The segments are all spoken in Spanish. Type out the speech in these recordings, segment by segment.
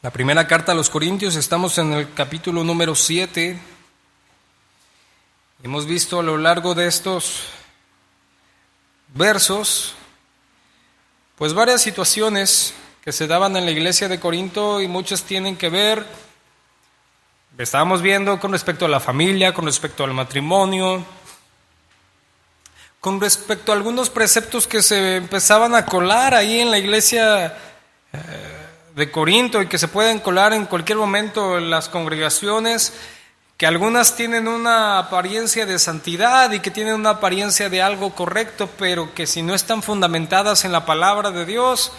La primera carta a los Corintios, estamos en el capítulo número 7. Hemos visto a lo largo de estos versos, pues varias situaciones que se daban en la iglesia de Corinto y muchas tienen que ver, estábamos viendo con respecto a la familia, con respecto al matrimonio, con respecto a algunos preceptos que se empezaban a colar ahí en la iglesia de Corinto y que se pueden colar en cualquier momento en las congregaciones, que algunas tienen una apariencia de santidad y que tienen una apariencia de algo correcto, pero que si no están fundamentadas en la palabra de Dios,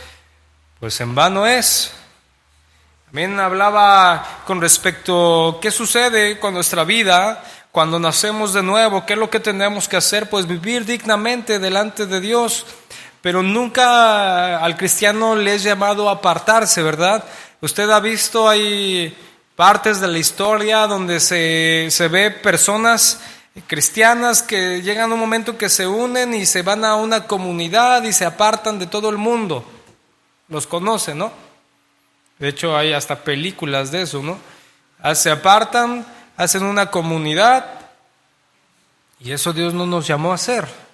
pues en vano es. También hablaba con respecto a qué sucede con nuestra vida cuando nacemos de nuevo, qué es lo que tenemos que hacer, pues vivir dignamente delante de Dios. Pero nunca al cristiano le es llamado a apartarse, ¿verdad? Usted ha visto hay partes de la historia donde se ve personas cristianas que llegan a un momento que se unen y se van a una comunidad y se apartan de todo el mundo. Los conocen, ¿no? De hecho hay hasta películas de eso, ¿no? Se apartan, hacen una comunidad y eso Dios no nos llamó a hacer.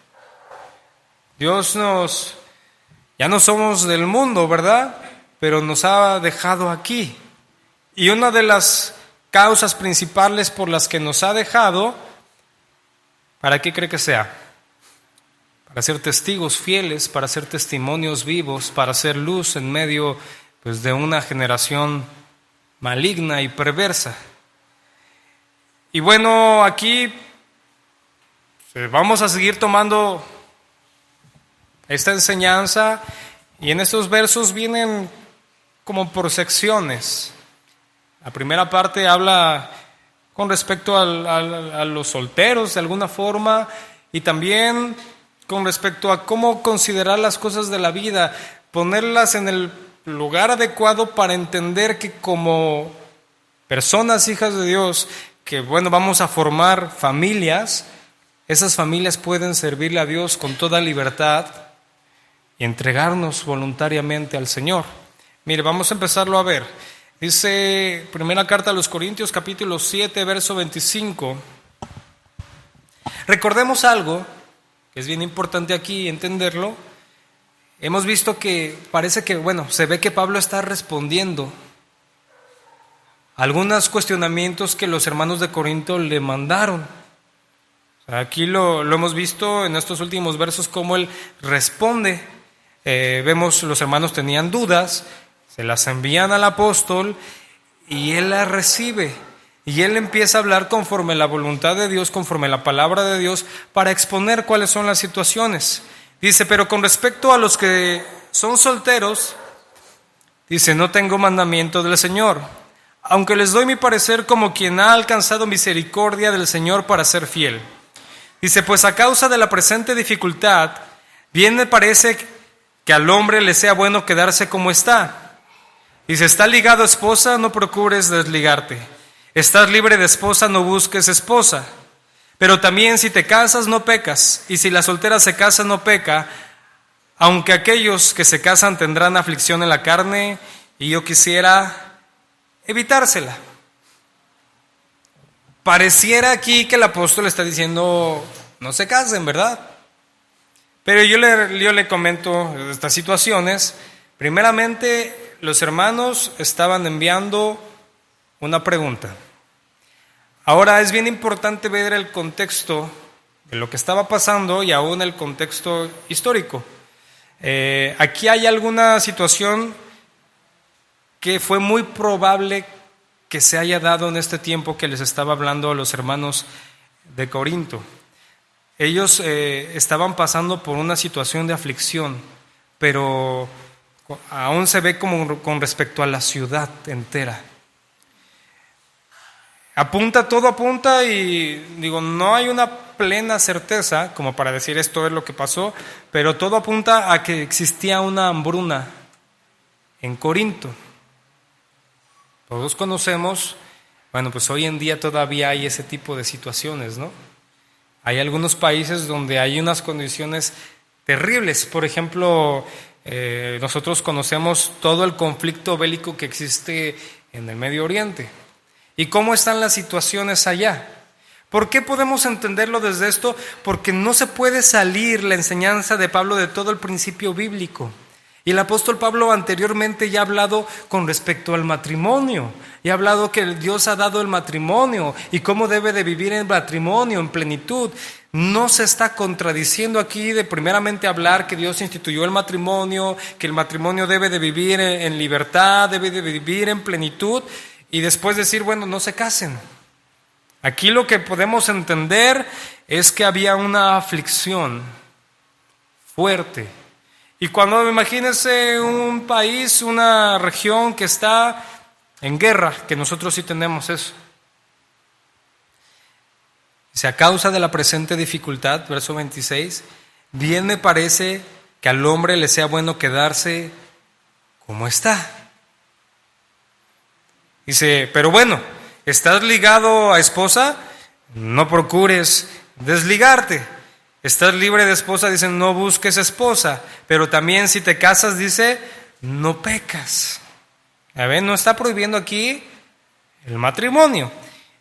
Ya no somos del mundo, ¿verdad? Pero nos ha dejado aquí. Y una de las causas principales por las que nos ha dejado, ¿para qué cree que sea? Para ser testigos fieles, para ser testimonios vivos, para ser luz en medio, pues, de una generación maligna y perversa. Y bueno, aquí vamos a seguir tomando esta enseñanza y en estos versos vienen como por secciones. La primera parte habla con respecto a los solteros de alguna forma y también con respecto a cómo considerar las cosas de la vida, ponerlas en el lugar adecuado para entender que como personas hijas de Dios, que bueno, vamos a formar familias, esas familias pueden servirle a Dios con toda libertad y entregarnos voluntariamente al Señor. Mire, vamos a empezarlo a ver. Dice, primera carta a los Corintios, capítulo 7, verso 25. Recordemos algo, que es bien importante aquí entenderlo. Hemos visto que parece que, se ve que Pablo está respondiendo a algunos cuestionamientos que los hermanos de Corinto le mandaron. Aquí lo hemos visto en estos últimos versos, cómo él responde. Vemos los hermanos tenían dudas, se las envían al apóstol y él las recibe y él empieza a hablar conforme la voluntad de Dios, conforme la palabra de Dios, para exponer cuáles son las situaciones. Dice, pero con respecto a los que son solteros, dice, no tengo mandamiento del Señor, aunque les doy mi parecer como quien ha alcanzado misericordia del Señor para ser fiel. Dice, pues a causa de la presente dificultad, bien me parece que al hombre le sea bueno quedarse como está. Dice, está ligado a esposa, no procures desligarte. Estás libre de esposa, no busques esposa. Pero también si te casas, no pecas. Y si la soltera se casa, no peca. Aunque aquellos que se casan tendrán aflicción en la carne, y yo quisiera evitársela. Pareciera aquí que el apóstol está diciendo, no se casen, ¿verdad? Pero yo le comento estas situaciones. Primeramente, los hermanos estaban enviando una pregunta. Ahora es bien importante ver el contexto de lo que estaba pasando y aún el contexto histórico. Aquí hay alguna situación que fue muy probable que se haya dado en este tiempo que les estaba hablando a los hermanos de Corinto. Ellos estaban pasando por una situación de aflicción, pero aún se ve como con respecto a la ciudad entera. Todo apunta y no hay una plena certeza como para decir esto es lo que pasó, pero todo apunta a que existía una hambruna en Corinto. Todos conocemos, pues hoy en día todavía hay ese tipo de situaciones, ¿no? Hay algunos países donde hay unas condiciones terribles. Por ejemplo, nosotros conocemos todo el conflicto bélico que existe en el Medio Oriente. ¿Y cómo están las situaciones allá? ¿Por qué podemos entenderlo desde esto? Porque no se puede salir la enseñanza de Pablo de todo el principio bíblico. Y el apóstol Pablo anteriormente ya ha hablado con respecto al matrimonio. Y ha hablado que Dios ha dado el matrimonio y cómo debe de vivir el matrimonio en plenitud. No se está contradiciendo aquí de primeramente hablar que Dios instituyó el matrimonio, que el matrimonio debe de vivir en libertad, debe de vivir en plenitud, y después decir, bueno, no se casen. Aquí lo que podemos entender es que había una aflicción fuerte. Y cuando imagínense un país, una región que está en guerra, que nosotros sí tenemos eso. Si a causa de la presente dificultad, verso 26, bien me parece que al hombre le sea bueno quedarse como está. Dice, pero bueno, ¿estás ligado a esposa? No procures desligarte. ¿Estás libre de esposa? Dice, no busques esposa. Pero también si te casas, dice, no pecas. A ver, no está prohibiendo aquí el matrimonio.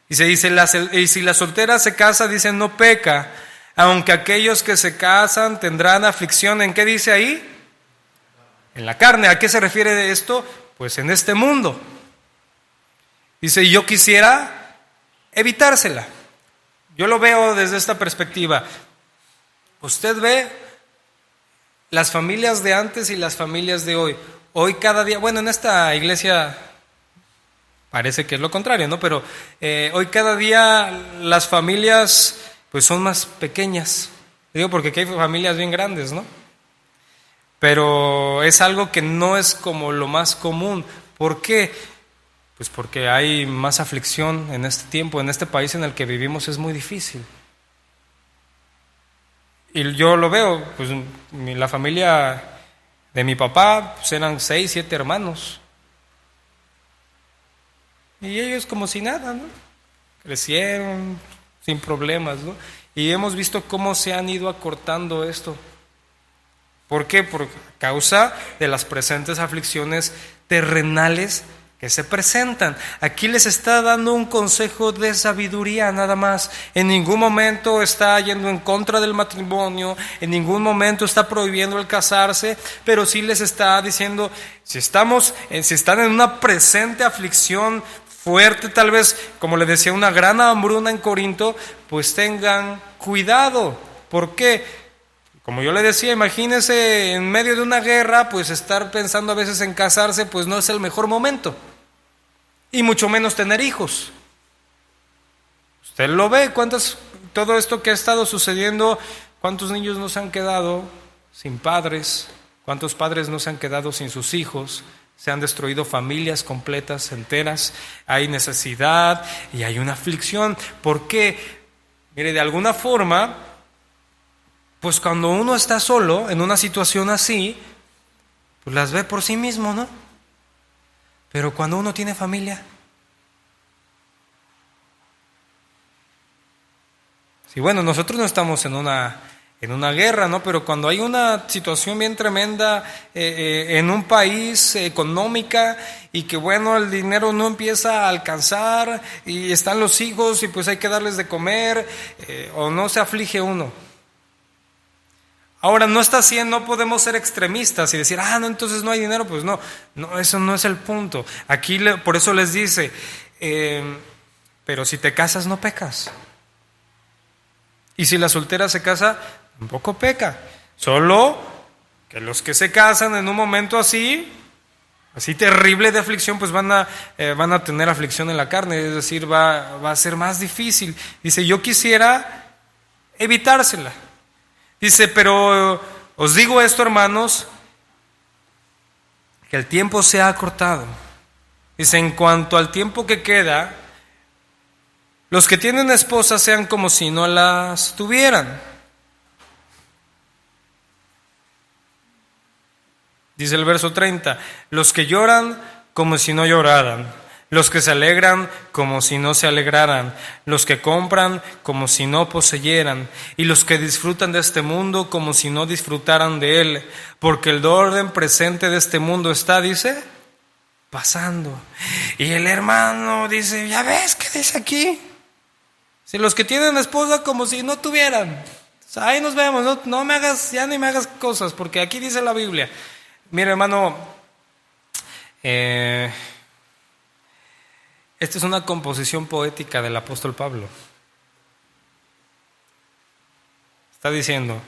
Y si la soltera se casa, dice, no peca. Aunque aquellos que se casan tendrán aflicción. ¿En qué dice ahí? En la carne. ¿A qué se refiere esto? Pues en este mundo. Dice, yo quisiera evitársela. Yo lo veo desde esta perspectiva. Usted ve las familias de antes y las familias de hoy. Hoy cada día, bueno, en esta iglesia parece que es lo contrario, ¿no? Pero hoy cada día las familias pues son más pequeñas. Digo porque aquí hay familias bien grandes, ¿no? Pero es algo que no es como lo más común. ¿Por qué? Pues porque hay más aflicción en este tiempo, en este país en el que vivimos es muy difícil. Y yo lo veo, pues la familia de mi papá pues eran 6, 7 hermanos. Y ellos como si nada, ¿no? Crecieron sin problemas, ¿no? Y hemos visto cómo se han ido acortando esto. ¿Por qué? Por causa de las presentes aflicciones terrenales que se presentan. Aquí les está dando un consejo de sabiduría nada más. En ningún momento está yendo en contra del matrimonio, en ningún momento está prohibiendo el casarse, pero sí les está diciendo, si están en una presente aflicción fuerte, tal vez, como le decía, una gran hambruna en Corinto, pues tengan cuidado. ¿Por qué? Como yo le decía, imagínense en medio de una guerra, pues estar pensando a veces en casarse, pues no es el mejor momento. Y mucho menos tener hijos. Usted lo ve, todo esto que ha estado sucediendo, cuántos niños no se han quedado sin padres, cuántos padres no se han quedado sin sus hijos, se han destruido familias completas, enteras, hay necesidad y hay una aflicción. ¿Por qué? Mire, de alguna forma, pues cuando uno está solo en una situación así, pues las ve por sí mismo, ¿no? Pero cuando uno tiene familia, sí, bueno, nosotros no estamos en una guerra, ¿no? Pero cuando hay una situación bien tremenda en un país económica y que, bueno, el dinero no empieza a alcanzar y están los hijos y pues hay que darles de comer, o no se aflige uno. Ahora, no podemos ser extremistas y decir, no, entonces no hay dinero, pues no, eso no es el punto. Aquí por eso les dice, pero si te casas no pecas. Y si la soltera se casa, tampoco peca. Solo que los que se casan en un momento así terrible de aflicción, pues van a tener aflicción en la carne, es decir, va a ser más difícil. Dice, yo quisiera evitársela. Dice, pero os digo esto, hermanos, que el tiempo se ha acortado. Dice, en cuanto al tiempo que queda, los que tienen esposa sean como si no las tuvieran. Dice el verso 30, los que lloran como si no lloraran, los que se alegran como si no se alegraran, los que compran como si no poseyeran, y los que disfrutan de este mundo como si no disfrutaran de él, porque el orden presente de este mundo está, dice, pasando. Y el hermano dice, ¿ya ves qué dice aquí? Si los que tienen esposa como si no tuvieran. O sea, ahí nos vemos, no me hagas, ya ni me hagas cosas, porque aquí dice la Biblia. Mira, hermano, esta es una composición poética del apóstol Pablo. Está diciendo,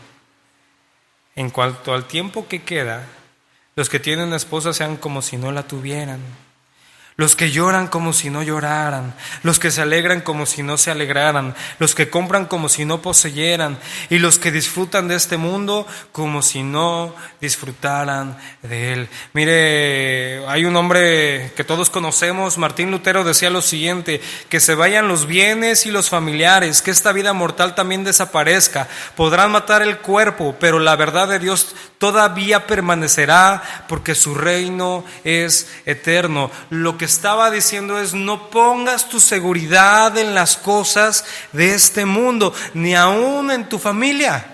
en cuanto al tiempo que queda, los que tienen esposa sean como si no la tuvieran. Los que lloran como si no lloraran, los que se alegran como si no se alegraran, los que compran como si no poseyeran, y los que disfrutan de este mundo como si no disfrutaran de él. Mire, hay un hombre que todos conocemos, Martín Lutero, decía lo siguiente: que se vayan los bienes y los familiares, que esta vida mortal también desaparezca. Podrán matar el cuerpo, pero la verdad de Dios todavía permanecerá, porque su reino es eterno. Lo que estaba diciendo es: no pongas tu seguridad en las cosas de este mundo, ni aún en tu familia.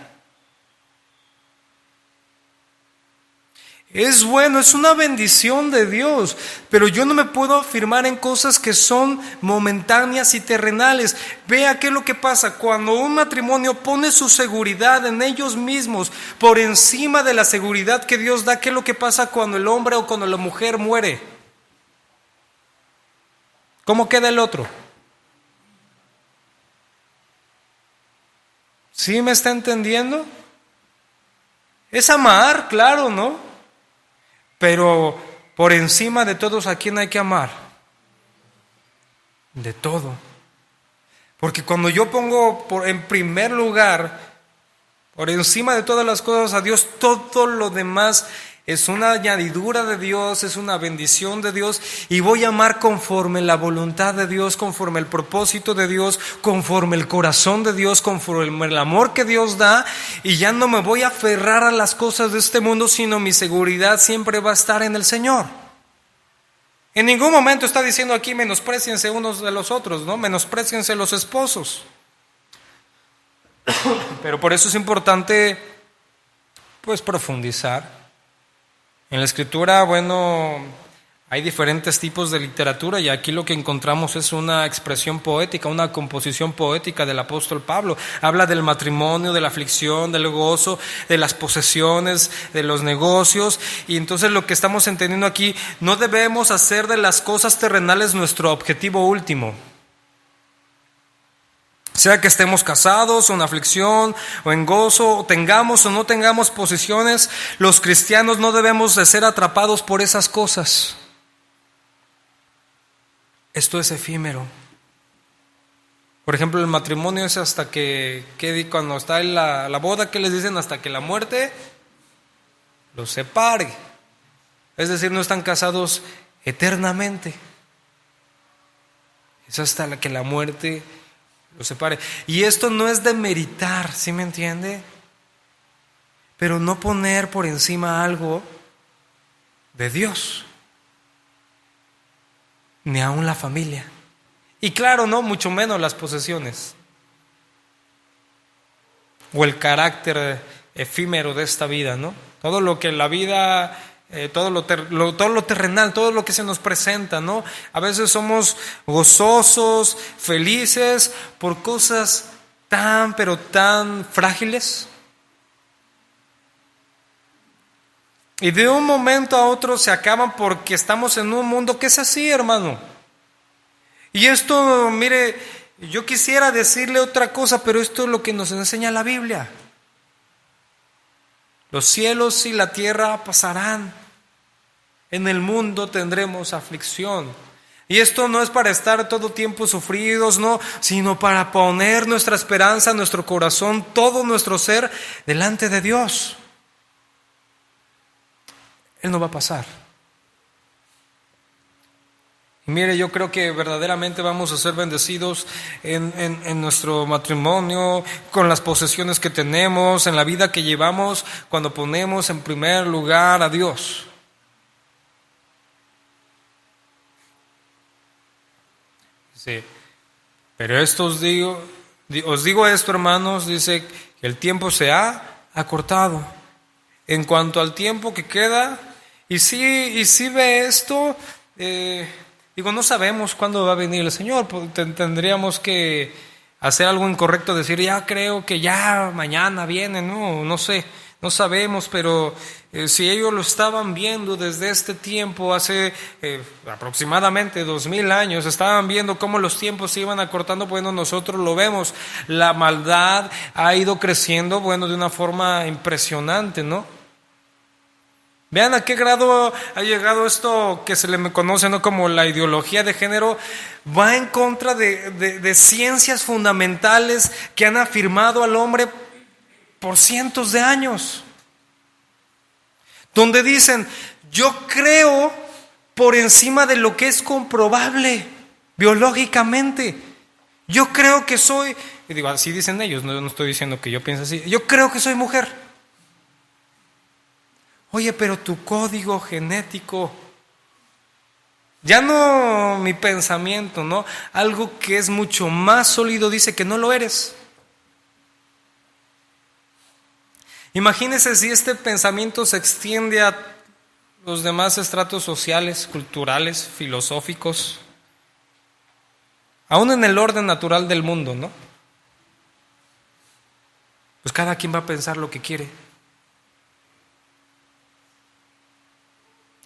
Es bueno, es una bendición de Dios, pero yo no me puedo afirmar en cosas que son momentáneas y terrenales. Vea qué es lo que pasa cuando un matrimonio pone su seguridad en ellos mismos por encima de la seguridad que Dios da. ¿Qué es lo que pasa cuando el hombre o cuando la mujer muere? ¿Cómo queda el otro? ¿Sí me está entendiendo? Es amar, claro, ¿no? Pero por encima de todos, ¿a quién hay que amar? De todo. Porque cuando yo pongo en primer lugar, por encima de todas las cosas, a Dios, todo lo demás es una añadidura de Dios, es una bendición de Dios, y voy a amar conforme la voluntad de Dios, conforme el propósito de Dios, conforme el corazón de Dios, conforme el amor que Dios da, y ya no me voy a aferrar a las cosas de este mundo, sino mi seguridad siempre va a estar en el Señor. En ningún momento está diciendo aquí menospréciense unos de los otros, ¿no? Menospréciense los esposos. Pero por eso es importante, pues, profundizar. En la Escritura, bueno, hay diferentes tipos de literatura, y aquí lo que encontramos es una expresión poética, una composición poética del apóstol Pablo. Habla del matrimonio, de la aflicción, del gozo, de las posesiones, de los negocios, y entonces lo que estamos entendiendo aquí: no debemos hacer de las cosas terrenales nuestro objetivo último. Sea que estemos casados o en aflicción o en gozo, o tengamos o no tengamos posesiones, los cristianos no debemos de ser atrapados por esas cosas. Esto es efímero. Por ejemplo, el matrimonio es hasta que cuando está en la boda, ¿qué les dicen? Hasta que la muerte los separe. Es decir, no están casados eternamente. Es hasta que la muerte lo separe. Y esto no es de meritar, ¿sí me entiende? Pero no poner por encima algo de Dios, ni aún la familia. Y claro, no, mucho menos las posesiones o el carácter efímero de esta vida, ¿no? Todo lo que la vida, todo lo terrenal, todo lo que se nos presenta, ¿no? A veces somos gozosos, felices por cosas tan, pero tan frágiles. Y de un momento a otro se acaban, porque estamos en un mundo que es así, hermano. Y esto, mire, yo quisiera decirle otra cosa, pero esto es lo que nos enseña la Biblia. Los cielos y la tierra pasarán. En el mundo tendremos aflicción. Y esto no es para estar todo tiempo sufridos, no, sino para poner nuestra esperanza, nuestro corazón, todo nuestro ser delante de Dios. Él no va a pasar. Y mire, yo creo que verdaderamente vamos a ser bendecidos en nuestro matrimonio, con las posesiones que tenemos, en la vida que llevamos, cuando ponemos en primer lugar a Dios. Sí. Pero esto os digo esto, hermanos, dice que el tiempo se ha acortado. En cuanto al tiempo que queda, y si ve esto, no sabemos cuándo va a venir el Señor. Tendríamos que hacer algo incorrecto, decir, ya creo que ya mañana viene, no sé. No sabemos, pero si ellos lo estaban viendo desde este tiempo, hace aproximadamente 2000 años, estaban viendo cómo los tiempos se iban acortando, bueno, nosotros lo vemos. La maldad ha ido creciendo, de una forma impresionante, ¿no? Vean a qué grado ha llegado esto que se le conoce, ¿no?, como la ideología de género. Va en contra de ciencias fundamentales que han afirmado al hombre por cientos de años, donde dicen, yo creo por encima de lo que es comprobable biológicamente. Yo creo que soy, y digo, así dicen ellos, no estoy diciendo que yo piense así, yo creo que soy mujer. Oye, pero tu código genético, ya no mi pensamiento, ¿no? Algo que es mucho más sólido dice que no lo eres. Imagínense si este pensamiento se extiende a los demás estratos sociales, culturales, filosóficos, aún en el orden natural del mundo, ¿no? Pues cada quien va a pensar lo que quiere.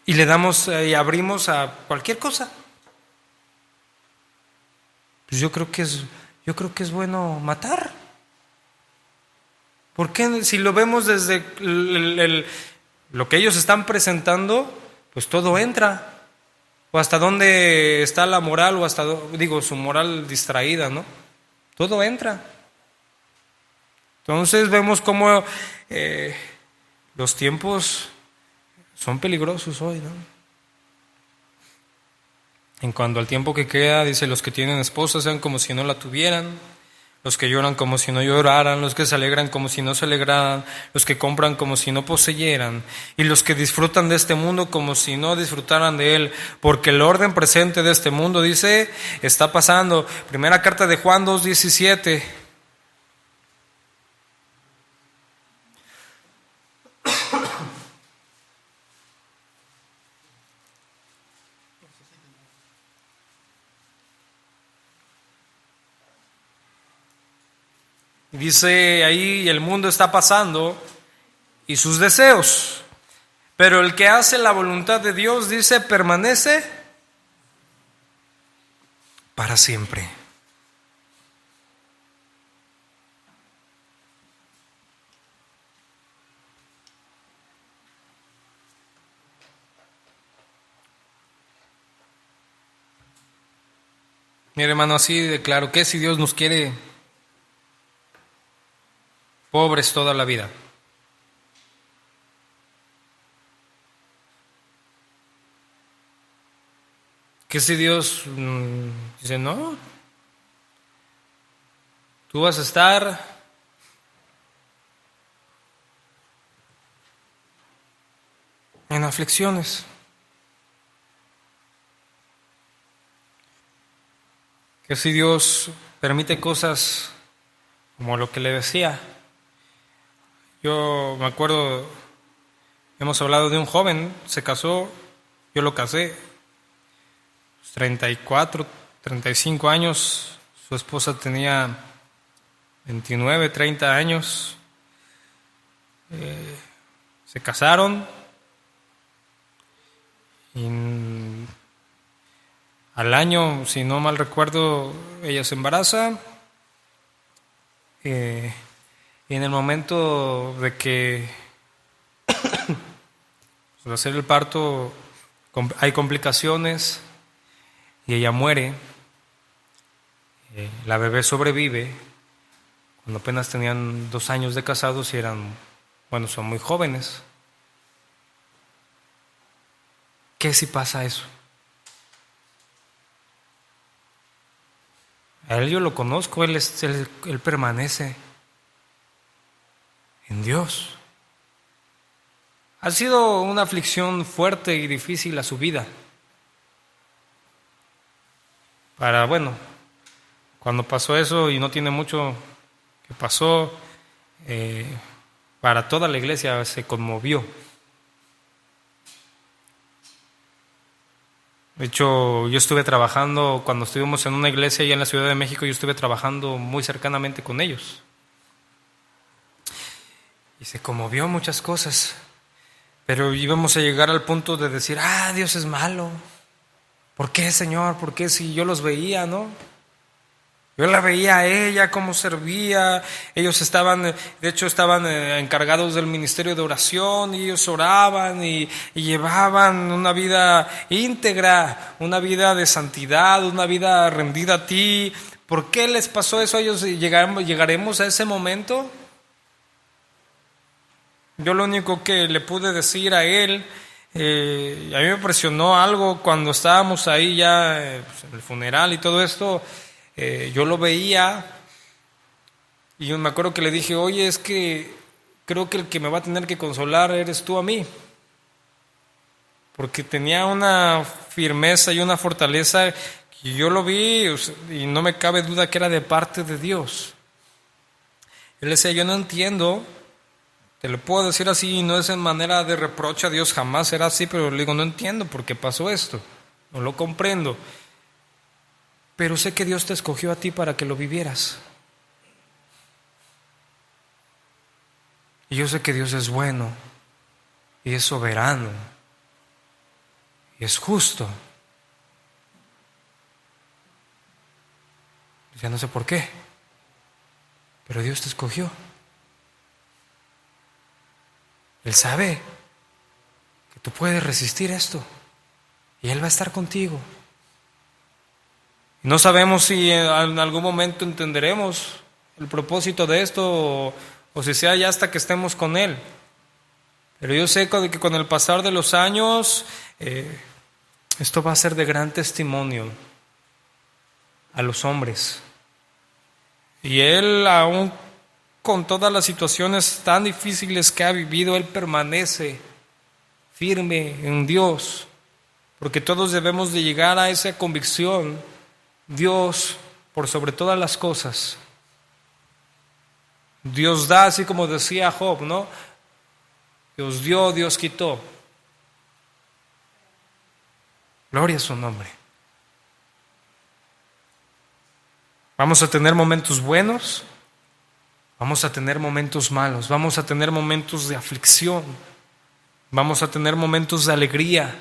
Y le damos y abrimos a cualquier cosa. Pues yo creo que es bueno matar. ¿Por qué? Si lo vemos desde lo que ellos están presentando, pues todo entra. O hasta dónde está la moral, o hasta, su moral distraída, ¿no? Todo entra. Entonces vemos cómo los tiempos son peligrosos hoy, ¿no? En cuanto al tiempo que queda, dice, los que tienen esposa sean como si no la tuvieran. Los que lloran como si no lloraran, los que se alegran como si no se alegraran, los que compran como si no poseyeran, y los que disfrutan de este mundo como si no disfrutaran de él, porque el orden presente de este mundo, dice, está pasando. Primera carta de Juan 2:17. Dice ahí, el mundo está pasando y sus deseos, pero el que hace la voluntad de Dios, dice, permanece para siempre. Mire, hermano, así de claro, ¿qué si Dios nos quiere pobres toda la vida? ¿Qué si Dios dice, no, tú vas a estar en aflicciones? ¿Qué si Dios permite cosas como lo que le decía? Yo me acuerdo, hemos hablado de un joven, se casó, yo lo casé, 34, 35 años, su esposa tenía 29, 30 años, se casaron y al año, si no mal recuerdo, ella se embaraza. Y en el momento de que al hacer el parto hay complicaciones y ella muere. La bebé sobrevive cuando apenas tenían 2 años de casados y son muy jóvenes. ¿Qué si pasa eso? A él yo lo conozco, él permanece en Dios. Ha sido una aflicción fuerte y difícil a su vida. bueno, cuando pasó eso, y no tiene mucho que pasó, para toda la iglesia se conmovió. De hecho, yo estuve trabajando, cuando estuvimos en una iglesia allá en la Ciudad de México, yo estuve trabajando muy cercanamente con ellos. Y se conmovió muchas cosas. Pero íbamos a llegar al punto de decir, Dios es malo. ¿Por qué, Señor? ¿Por qué? Si yo los veía, ¿no? Yo la veía a ella, cómo servía. Ellos estaban encargados del ministerio de oración, y ellos oraban y llevaban una vida íntegra, una vida de santidad, una vida rendida a ti. ¿Por qué les pasó eso a ellos? ¿Llegaremos a ese momento? Yo lo único que le pude decir a él, a mí me impresionó algo cuando estábamos ahí ya en el funeral y todo esto. Yo lo veía y yo me acuerdo que le dije, oye, es que creo que el que me va a tener que consolar eres tú a mí, porque tenía una firmeza y una fortaleza que yo lo vi, y no me cabe duda que era de parte de Dios. Él decía, yo no entiendo, te lo puedo decir así, no es en manera de reproche a Dios, jamás será así, pero le digo, no entiendo por qué pasó esto, no lo comprendo. Pero sé que Dios te escogió a ti para que lo vivieras. Y yo sé que Dios es bueno, y es soberano, y es justo. Ya no sé por qué, pero Dios te escogió. Él sabe que tú puedes resistir esto, y Él va a estar contigo. No sabemos si en algún momento entenderemos el propósito de esto o si sea ya hasta que estemos con Él. Pero yo sé que con el pasar de los años esto va a ser de gran testimonio a los hombres. Y Él, aún con todas las situaciones tan difíciles que ha vivido, Él permanece firme en Dios, porque todos debemos de llegar a esa convicción. Dios por sobre todas las cosas. Dios da, así como decía Job, ¿no? Dios dio, Dios quitó. Gloria a su nombre. Vamos a tener momentos buenos, vamos a tener momentos malos, vamos a tener momentos de aflicción, vamos a tener momentos de alegría,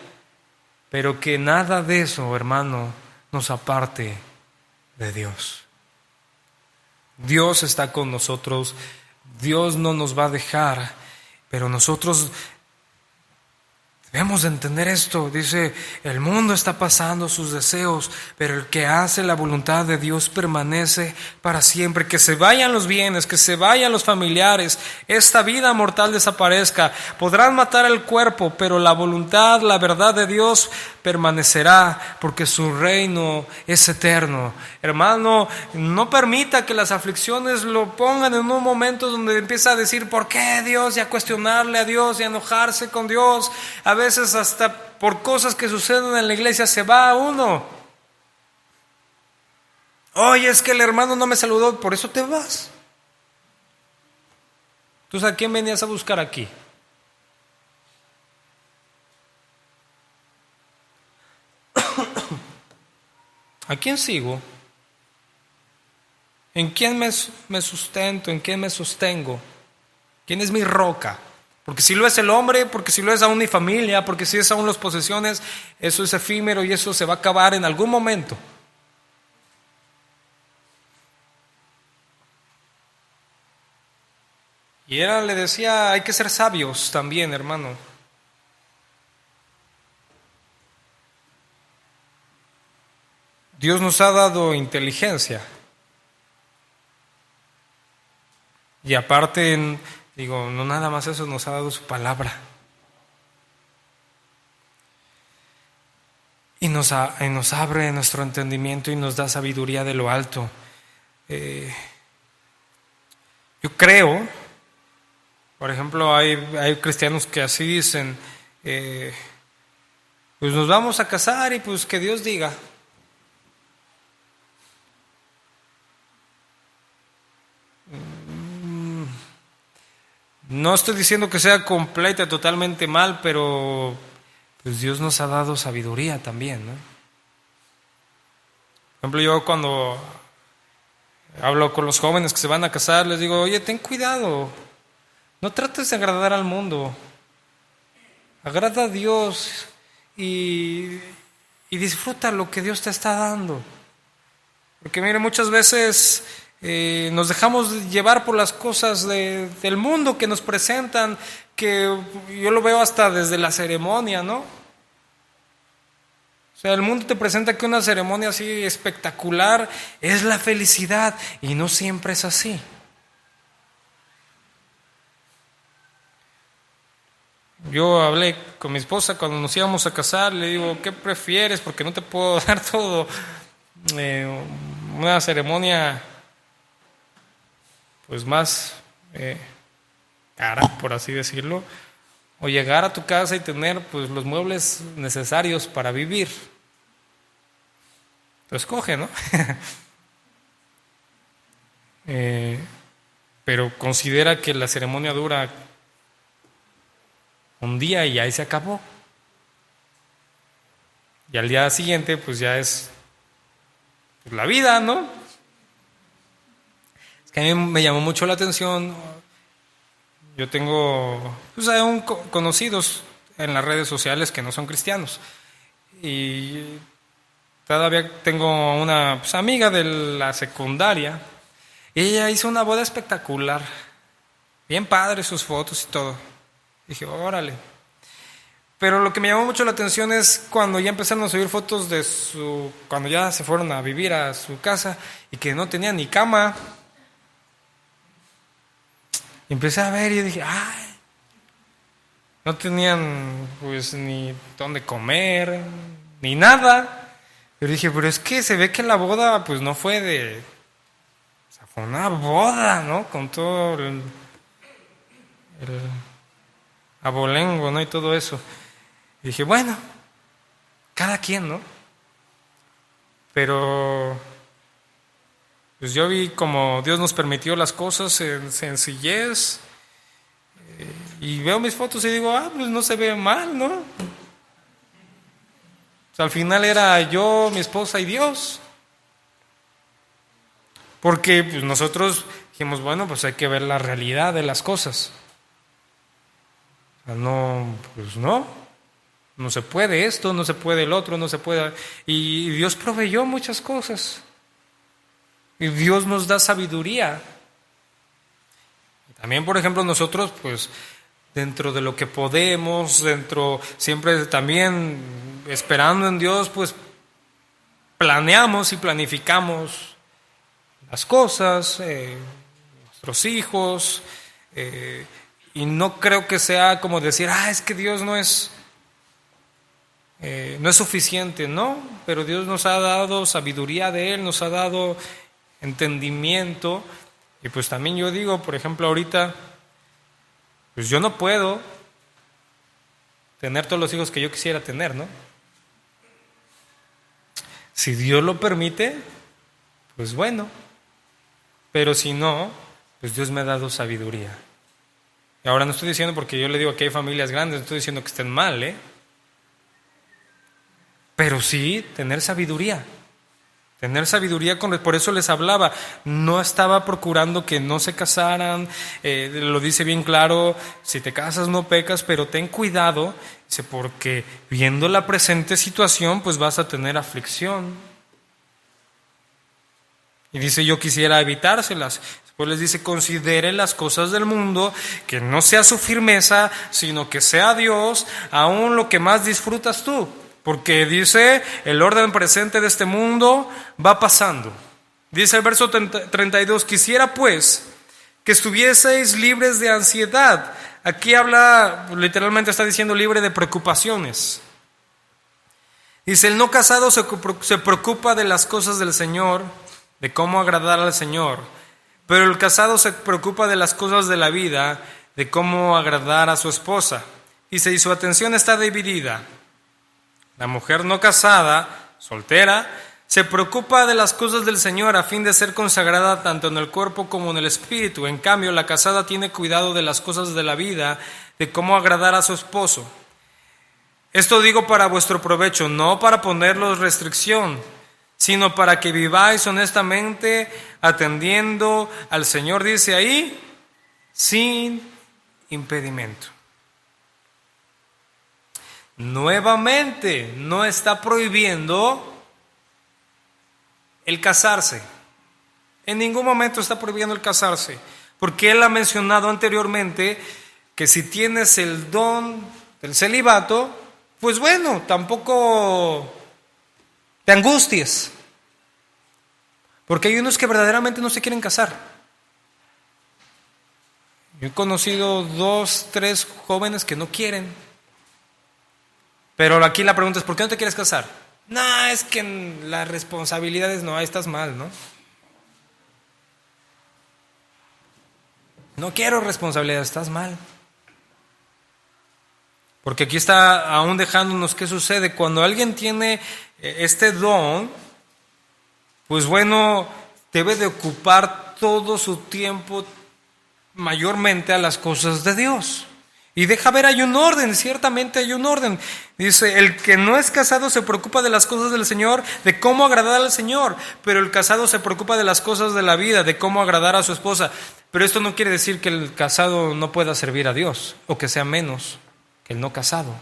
pero que nada de eso, hermano, nos aparte de Dios. Dios está con nosotros, Dios no nos va a dejar, pero nosotros debemos de entender esto. Dice, el mundo está pasando sus deseos, pero el que hace la voluntad de Dios permanece para siempre. Que se vayan los bienes, que se vayan los familiares, esta vida mortal desaparezca. Podrán matar el cuerpo, pero la voluntad, la verdad de Dios permanecerá, porque su reino es eterno. Hermano, no permita que las aflicciones lo pongan en un momento donde empieza a decir, ¿por qué Dios? Y a cuestionarle a Dios y a enojarse con Dios. A veces hasta por cosas que suceden en la iglesia se va uno. Oye, es que el hermano no me saludó, por eso te vas. Entonces, ¿a quién venías a buscar aquí? ¿A quién sigo? ¿En quién me sustento? ¿En quién me sostengo? ¿Quién es mi roca? Porque si lo es el hombre, porque si lo es aún mi familia, porque si es aún las posesiones, eso es efímero y eso se va a acabar en algún momento. Y él le decía, hay que ser sabios también, hermano. Dios nos ha dado inteligencia. Y aparte, digo, no nada más eso, nos ha dado su palabra. Y nos abre nuestro entendimiento y nos da sabiduría de lo alto. Yo creo, por ejemplo, hay cristianos que así dicen, pues nos vamos a casar y pues que Dios diga. No estoy diciendo que sea completa, totalmente mal, pero pues Dios nos ha dado sabiduría también, ¿no? Por ejemplo, yo cuando hablo con los jóvenes que se van a casar, les digo, oye, ten cuidado, no trates de agradar al mundo, agrada a Dios y disfruta lo que Dios te está dando. Porque mire, muchas veces nos dejamos llevar por las cosas del mundo que nos presentan, que yo lo veo hasta desde la ceremonia, ¿no? O sea, el mundo te presenta que una ceremonia así espectacular es la felicidad, y no siempre es así. Yo hablé con mi esposa cuando nos íbamos a casar, le digo, ¿qué prefieres? Porque no te puedo dar todo. Una ceremonia pues más cara, por así decirlo, o llegar a tu casa y tener pues los muebles necesarios para vivir. Tú escoge, ¿no? Pero considera que la ceremonia dura un día y ahí se acabó. Y al día siguiente pues ya es pues, la vida, ¿no? Es que a mí me llamó mucho la atención. Yo tengo pues, aún conocidos en las redes sociales que no son cristianos. Y todavía tengo una pues, amiga de la secundaria. Y ella hizo una boda espectacular. Bien padre sus fotos y todo. Dije, órale. Pero lo que me llamó mucho la atención es cuando ya empezaron a subir fotos de cuando ya se fueron a vivir a su casa y que no tenía ni cama. Y empecé a ver y dije, ay, no tenían pues ni dónde comer, ni nada. Pero dije, pero es que se ve que la boda pues no fue o sea, fue una boda, ¿no? Con todo el abolengo, ¿no? Y todo eso. Y dije, bueno, cada quien, ¿no? Pero pues yo vi como Dios nos permitió las cosas en sencillez, y veo mis fotos y digo, pues no se ve mal, ¿no? O sea, al final era yo, mi esposa y Dios. Porque pues nosotros dijimos, bueno, pues hay que ver la realidad de las cosas. O sea, no, pues no se puede esto, no se puede el otro, no se puede. Y Dios proveyó muchas cosas. Y Dios nos da sabiduría. También, por ejemplo, nosotros, pues, dentro de lo que podemos, siempre también esperando en Dios, pues, planeamos y planificamos las cosas, nuestros hijos, y no creo que sea como decir, es que Dios no es suficiente, ¿no? Pero Dios nos ha dado sabiduría de Él, nos ha dado entendimiento. Y pues también yo digo, por ejemplo, ahorita, pues yo no puedo tener todos los hijos que yo quisiera tener, ¿no? Si Dios lo permite, pues bueno. Pero si no, pues Dios me ha dado sabiduría. Y ahora no estoy diciendo porque yo le digo que hay familias grandes, no estoy diciendo que estén mal, ¿eh? Pero sí tener sabiduría. Tener sabiduría, por eso les hablaba, no estaba procurando que no se casaran, lo dice bien claro, si te casas no pecas, pero ten cuidado, dice, porque viendo la presente situación, pues vas a tener aflicción. Y dice, yo quisiera evitárselas. Después les dice, considere las cosas del mundo, que no sea su firmeza, sino que sea Dios, aún lo que más disfrutas tú. Porque dice, el orden presente de este mundo va pasando. Dice el verso 32, quisiera pues que estuvieseis libres de ansiedad. Aquí habla, literalmente está diciendo libre de preocupaciones. Dice, el no casado se preocupa de las cosas del Señor, de cómo agradar al Señor. Pero el casado se preocupa de las cosas de la vida, de cómo agradar a su esposa. Dice, y su atención está dividida. La mujer no casada, soltera, se preocupa de las cosas del Señor a fin de ser consagrada tanto en el cuerpo como en el espíritu. En cambio, la casada tiene cuidado de las cosas de la vida, de cómo agradar a su esposo. Esto digo para vuestro provecho, no para ponerlos restricción, sino para que viváis honestamente atendiendo al Señor, dice ahí, sin impedimento. Nuevamente, no está prohibiendo el casarse. En ningún momento está prohibiendo el casarse, porque él ha mencionado anteriormente que si tienes el don del celibato, pues bueno, tampoco te angusties, porque hay unos que verdaderamente no se quieren casar. Yo he conocido 2, 3 jóvenes que no quieren, pero aquí la pregunta es, ¿por qué no te quieres casar? No, es que las responsabilidades no, ahí estás mal, ¿no? No quiero responsabilidades, estás mal. Porque aquí está aún dejándonos qué sucede. Cuando alguien tiene este don, pues bueno, debe de ocupar todo su tiempo mayormente a las cosas de Dios. Y deja ver, hay un orden, ciertamente hay un orden. Dice, el que no es casado se preocupa de las cosas del Señor, de cómo agradar al Señor, pero el casado se preocupa de las cosas de la vida, de cómo agradar a su esposa. Pero esto no quiere decir que el casado no pueda servir a Dios, o que sea menos que el no casado.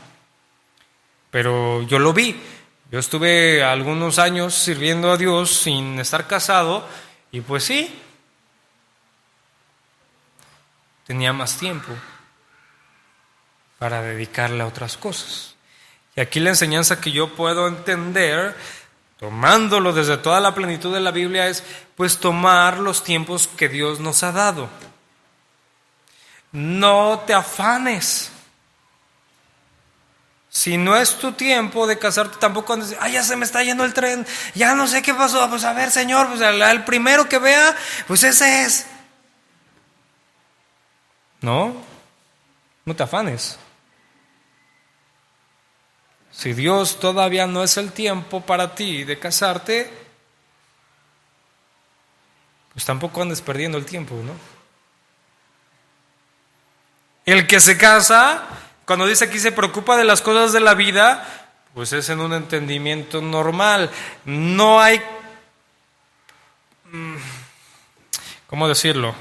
Pero yo lo vi, yo estuve algunos años sirviendo a Dios sin estar casado, y pues sí, tenía más tiempo para dedicarle a otras cosas. Y aquí la enseñanza que yo puedo entender, tomándolo desde toda la plenitud de la Biblia, es pues tomar los tiempos que Dios nos ha dado. No te afanes. Si no es tu tiempo de casarte, tampoco andes, ya se me está yendo el tren, ya no sé qué pasó, pues a ver, Señor, pues al primero que vea, pues ese es. No te afanes. Si Dios todavía no es el tiempo para ti de casarte, pues tampoco andes perdiendo el tiempo, ¿no? El que se casa, cuando dice aquí se preocupa de las cosas de la vida, pues es en un entendimiento normal. No hay, ¿cómo decirlo?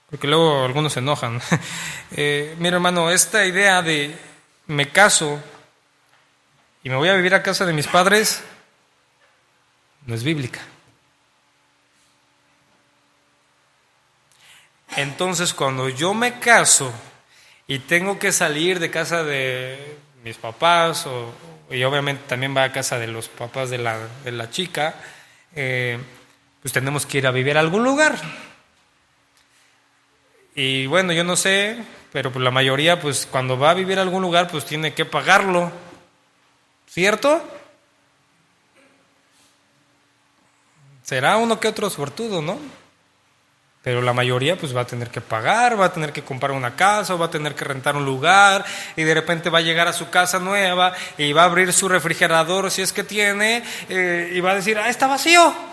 Porque luego algunos se enojan. Mira, hermano, esta idea de me caso y me voy a vivir a casa de mis padres no es bíblica. Entonces, cuando yo me caso y tengo que salir de casa de mis papás, y obviamente también va a casa de los papás de la chica, pues tenemos que ir a vivir a algún lugar. Y bueno, yo no sé, pero pues la mayoría, pues cuando va a vivir a algún lugar, pues tiene que pagarlo, ¿cierto? Será uno que otro suertudo, ¿no? Pero la mayoría pues va a tener que pagar, va a tener que comprar una casa, o va a tener que rentar un lugar, y de repente va a llegar a su casa nueva y va a abrir su refrigerador si es que tiene, y va a decir, está vacío.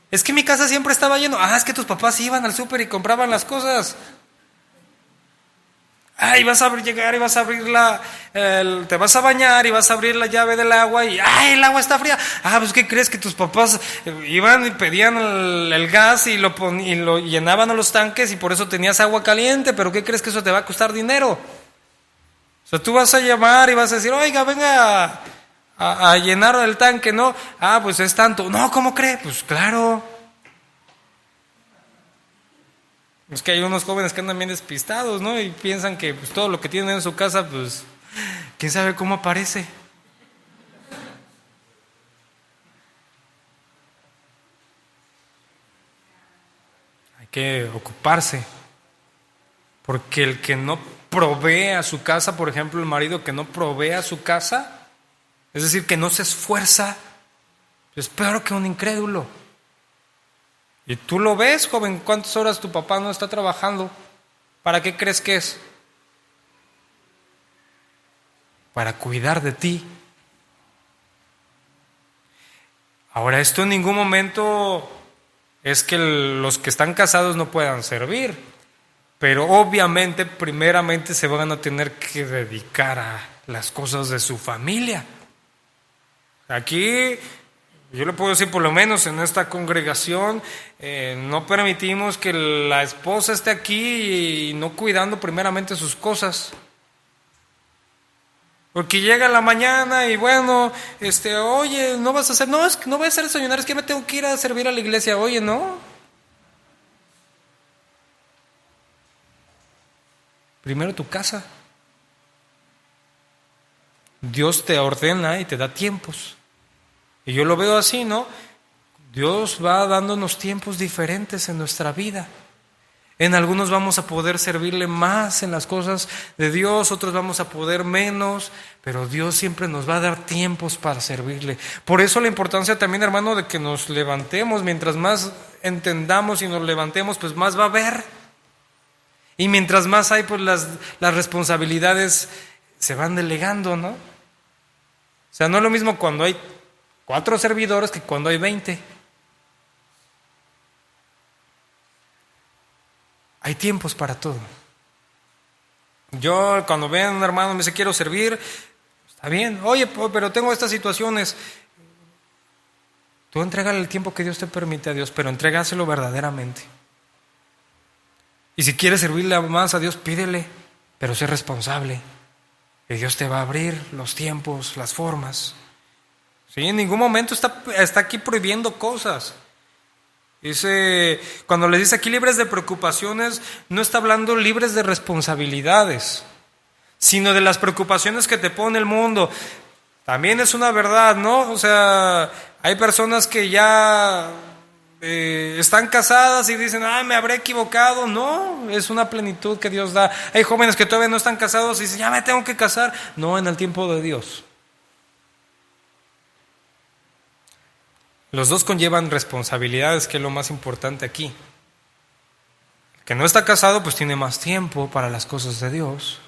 Es que mi casa siempre estaba lleno. Es que tus papás iban al súper y compraban las cosas. Y vas a llegar y vas a abrir te vas a bañar y vas a abrir la llave del agua y el agua está fría. Pues ¿qué crees? Que tus papás iban y pedían el gas y lo llenaban a los tanques y por eso tenías agua caliente, pero ¿qué crees? Que eso te va a costar dinero. O sea, tú vas a llamar y vas a decir, oiga, venga a llenar el tanque, ¿no? Pues es tanto. No, ¿cómo cree? Pues claro. Es que hay unos jóvenes que andan bien despistados, ¿no? Y piensan que pues, todo lo que tienen en su casa, pues, quién sabe cómo aparece. Hay que ocuparse. Porque el que no provee a su casa, por ejemplo, el marido que no provee a su casa, es decir, que no se esfuerza, es peor que un incrédulo. Y tú lo ves, joven, ¿cuántas horas tu papá no está trabajando? ¿Para qué crees que es? Para cuidar de ti. Ahora, esto en ningún momento es que los que están casados no puedan servir, pero obviamente, primeramente se van a tener que dedicar a las cosas de su familia. Aquí, yo le puedo decir, por lo menos en esta congregación, no permitimos que la esposa esté aquí y no cuidando primeramente sus cosas. Porque llega la mañana y bueno, oye, no vas a hacer, no, es que no voy a hacer desayunar, es que me tengo que ir a servir a la iglesia, oye, no. Primero tu casa. Dios te ordena y te da tiempos. Y yo lo veo así, ¿no? Dios va dándonos tiempos diferentes en nuestra vida. En algunos vamos a poder servirle más en las cosas de Dios, otros vamos a poder menos, pero Dios siempre nos va a dar tiempos para servirle. Por eso la importancia también, hermano, de que nos levantemos. Mientras más entendamos y nos levantemos, pues más va a haber. Y mientras más hay, pues las responsabilidades se van delegando, ¿no? O sea, no es lo mismo cuando hay 4 servidores que cuando hay 20. Hay tiempos para todo. Yo cuando ven a un hermano me dice quiero servir, está bien, oye, pero tengo estas situaciones. Tú entrégale el tiempo que Dios te permite a Dios, pero entrégaselo verdaderamente. Y si quieres servirle más a Dios, pídele, pero sé responsable. Y Dios te va a abrir los tiempos, las formas. ¿Sí? En ningún momento está aquí prohibiendo cosas. Dice, cuando le dice aquí libres de preocupaciones, no está hablando libres de responsabilidades, sino de las preocupaciones que te pone el mundo. También es una verdad, ¿no? O sea, hay personas que ya están casadas y dicen, me habré equivocado. No, es una plenitud que Dios da. Hay jóvenes que todavía no están casados y dicen, ya me tengo que casar. No, en el tiempo de Dios. Los dos conllevan responsabilidades, que es lo más importante aquí. El que no está casado pues tiene más tiempo para las cosas de Dios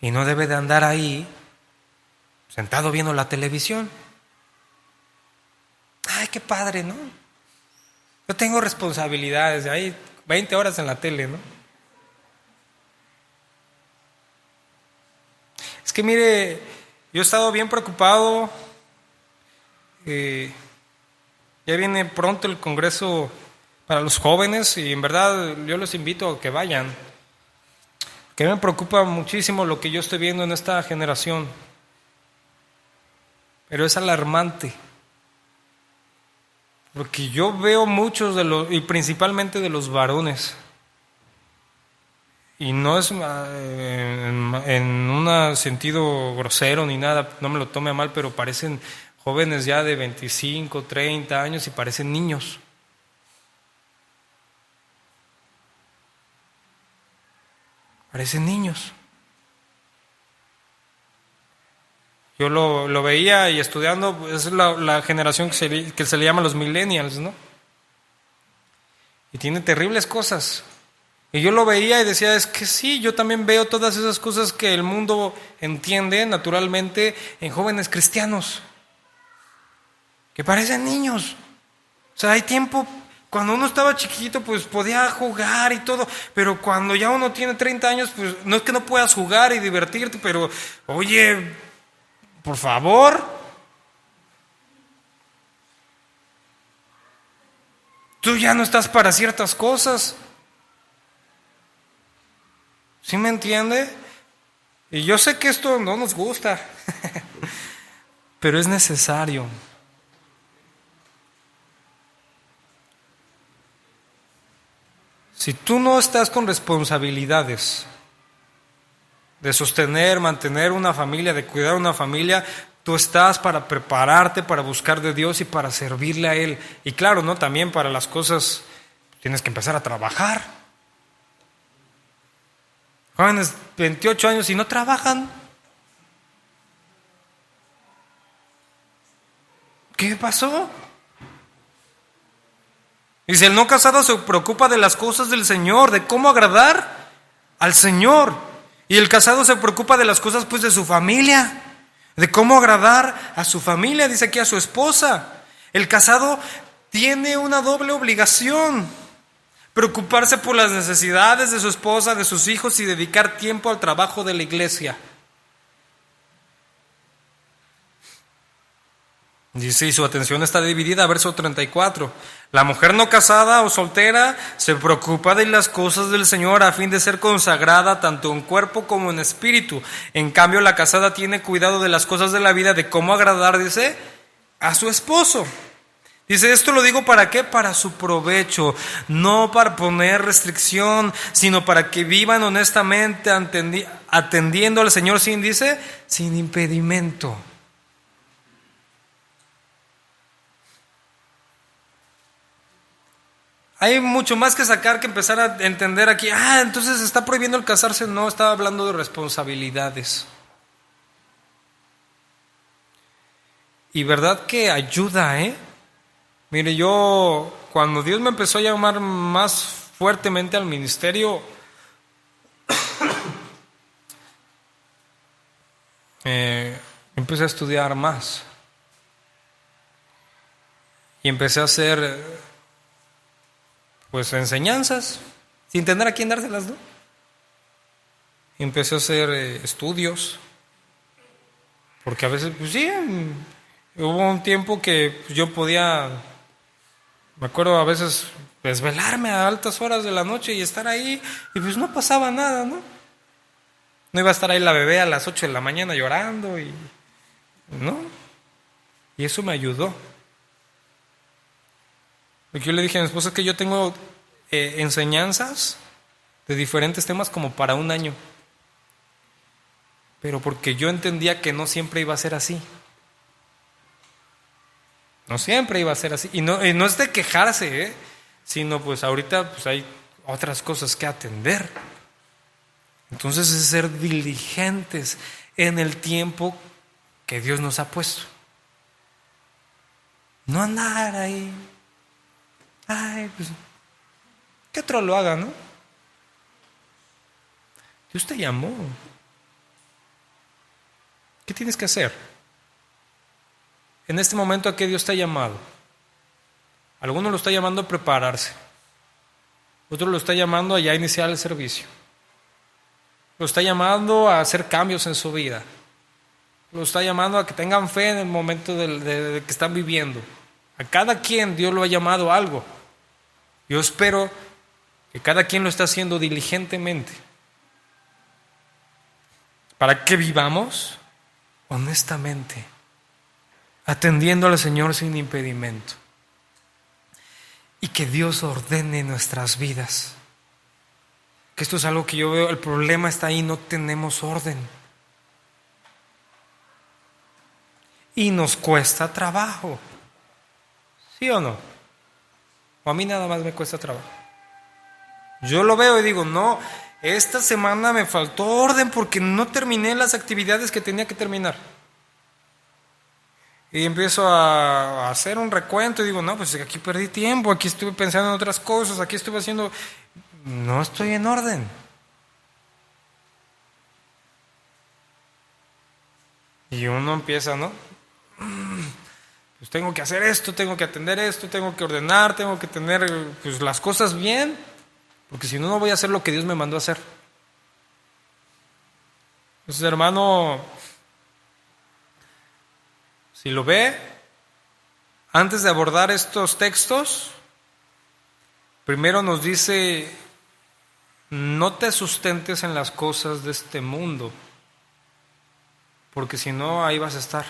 y no debe de andar ahí sentado viendo la televisión. Ay, qué padre, ¿no? Yo tengo responsabilidades, hay 20 horas en la tele, ¿no? Es que mire, yo he estado bien preocupado. Ya viene pronto el Congreso para los jóvenes y en verdad yo los invito a que vayan. Que me preocupa muchísimo lo que yo estoy viendo en esta generación. Pero es alarmante. Porque yo veo muchos y principalmente de los varones. Y no es en un sentido grosero ni nada, no me lo tome a mal, pero parecen jóvenes ya de 25, 30 años y parecen niños. Parecen niños. Yo lo veía y estudiando, es la generación que se le llama los millennials, ¿no? Y tiene terribles cosas. Y yo lo veía y decía, es que sí, yo también veo todas esas cosas que el mundo entiende naturalmente en jóvenes cristianos. Que parecen niños. O sea, hay tiempo, cuando uno estaba chiquito, pues podía jugar y todo, pero cuando ya uno tiene 30 años, pues no es que no puedas jugar y divertirte, pero oye, por favor, tú ya no estás para ciertas cosas. ¿Sí me entiende? Y yo sé que esto no nos gusta, pero es necesario. Si tú no estás con responsabilidades de sostener, mantener una familia, de cuidar una familia, tú estás para prepararte, para buscar de Dios y para servirle a Él. Y claro, ¿no? También para las cosas tienes que empezar a trabajar. Jóvenes, 28 años y no trabajan. ¿Qué pasó? Dice, el no casado se preocupa de las cosas del Señor, de cómo agradar al Señor. Y el casado se preocupa de las cosas pues de su familia, de cómo agradar a su familia, dice aquí a su esposa. El casado tiene una doble obligación: preocuparse por las necesidades de su esposa, de sus hijos y dedicar tiempo al trabajo de la iglesia. Dice, y su atención está dividida, verso 34. La mujer no casada o soltera se preocupa de las cosas del Señor a fin de ser consagrada tanto en cuerpo como en espíritu. En cambio, la casada tiene cuidado de las cosas de la vida, de cómo agradar, dice, a su esposo. Dice, esto lo digo ¿para qué? Para su provecho, no para poner restricción, sino para que vivan honestamente atendiendo al Señor sin impedimento. Hay mucho más que sacar, que empezar a entender aquí. Entonces está prohibiendo el casarse. No, estaba hablando de responsabilidades. Y verdad que ayuda, Mire, yo cuando Dios me empezó a llamar más fuertemente al ministerio, empecé a estudiar más. Y empecé a hacer pues enseñanzas, sin tener a quién dárselas, ¿no? Y empecé a hacer estudios, porque a veces, pues sí, hubo un tiempo que yo podía, me acuerdo a veces desvelarme a altas horas de la noche y estar ahí, y pues no pasaba nada, ¿no? No iba a estar ahí la bebé a las 8 de la mañana llorando, ¿no? Y eso me ayudó. Porque yo le dije a mi esposa que yo tengo enseñanzas de diferentes temas como para un año. Pero porque yo entendía que no siempre iba a ser así. No siempre iba a ser así. Y no es de quejarse, sino pues ahorita pues hay otras cosas que atender. Entonces es ser diligentes en el tiempo que Dios nos ha puesto. No andar ahí. Pues, que otro lo haga, ¿no? Dios te llamó. ¿Qué tienes que hacer? En este momento, ¿a qué Dios te ha llamado? Algunos lo está llamando a prepararse. Otro lo está llamando a ya iniciar el servicio. Lo está llamando a hacer cambios en su vida. Lo está llamando a que tengan fe en el momento de que están viviendo. A cada quien Dios lo ha llamado a algo. Yo espero que cada quien lo esté haciendo diligentemente, para que vivamos honestamente, atendiendo al Señor sin impedimento, y que Dios ordene nuestras vidas. Que esto es algo que yo veo, el problema está ahí, no tenemos orden. Y nos cuesta trabajo. ¿Sí o no? O a mí nada más me cuesta trabajo. Yo lo veo y digo, no, esta semana me faltó orden porque no terminé las actividades que tenía que terminar. Y empiezo a hacer un recuento y digo, no, pues aquí perdí tiempo, aquí estuve pensando en otras cosas, aquí estuve haciendo... No estoy en orden. Y uno empieza, ¿no? Pues tengo que hacer esto, tengo que atender esto, tengo que ordenar, tengo que tener pues, las cosas bien, porque si no, no voy a hacer lo que Dios me mandó a hacer. Entonces, hermano, si lo ve, antes de abordar estos textos, primero nos dice, no te sustentes en las cosas de este mundo, porque si no, ahí vas a estar.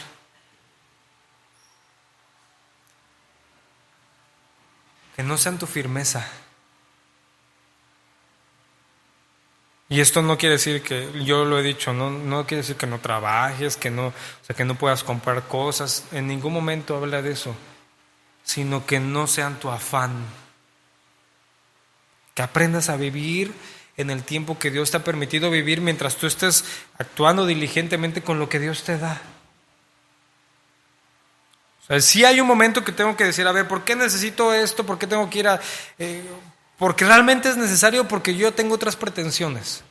Que no sean tu firmeza. Y esto no quiere decir que, yo lo he dicho, no quiere decir que no trabajes, que no puedas comprar cosas, en ningún momento habla de eso, sino que no sean tu afán. Que aprendas a vivir en el tiempo que Dios te ha permitido vivir mientras tú estés actuando diligentemente con lo que Dios te da. O sea, sí hay un momento que tengo que decir, a ver, ¿por qué necesito esto? ¿Por qué tengo que ir a...? Porque realmente es necesario, porque yo tengo otras pretensiones.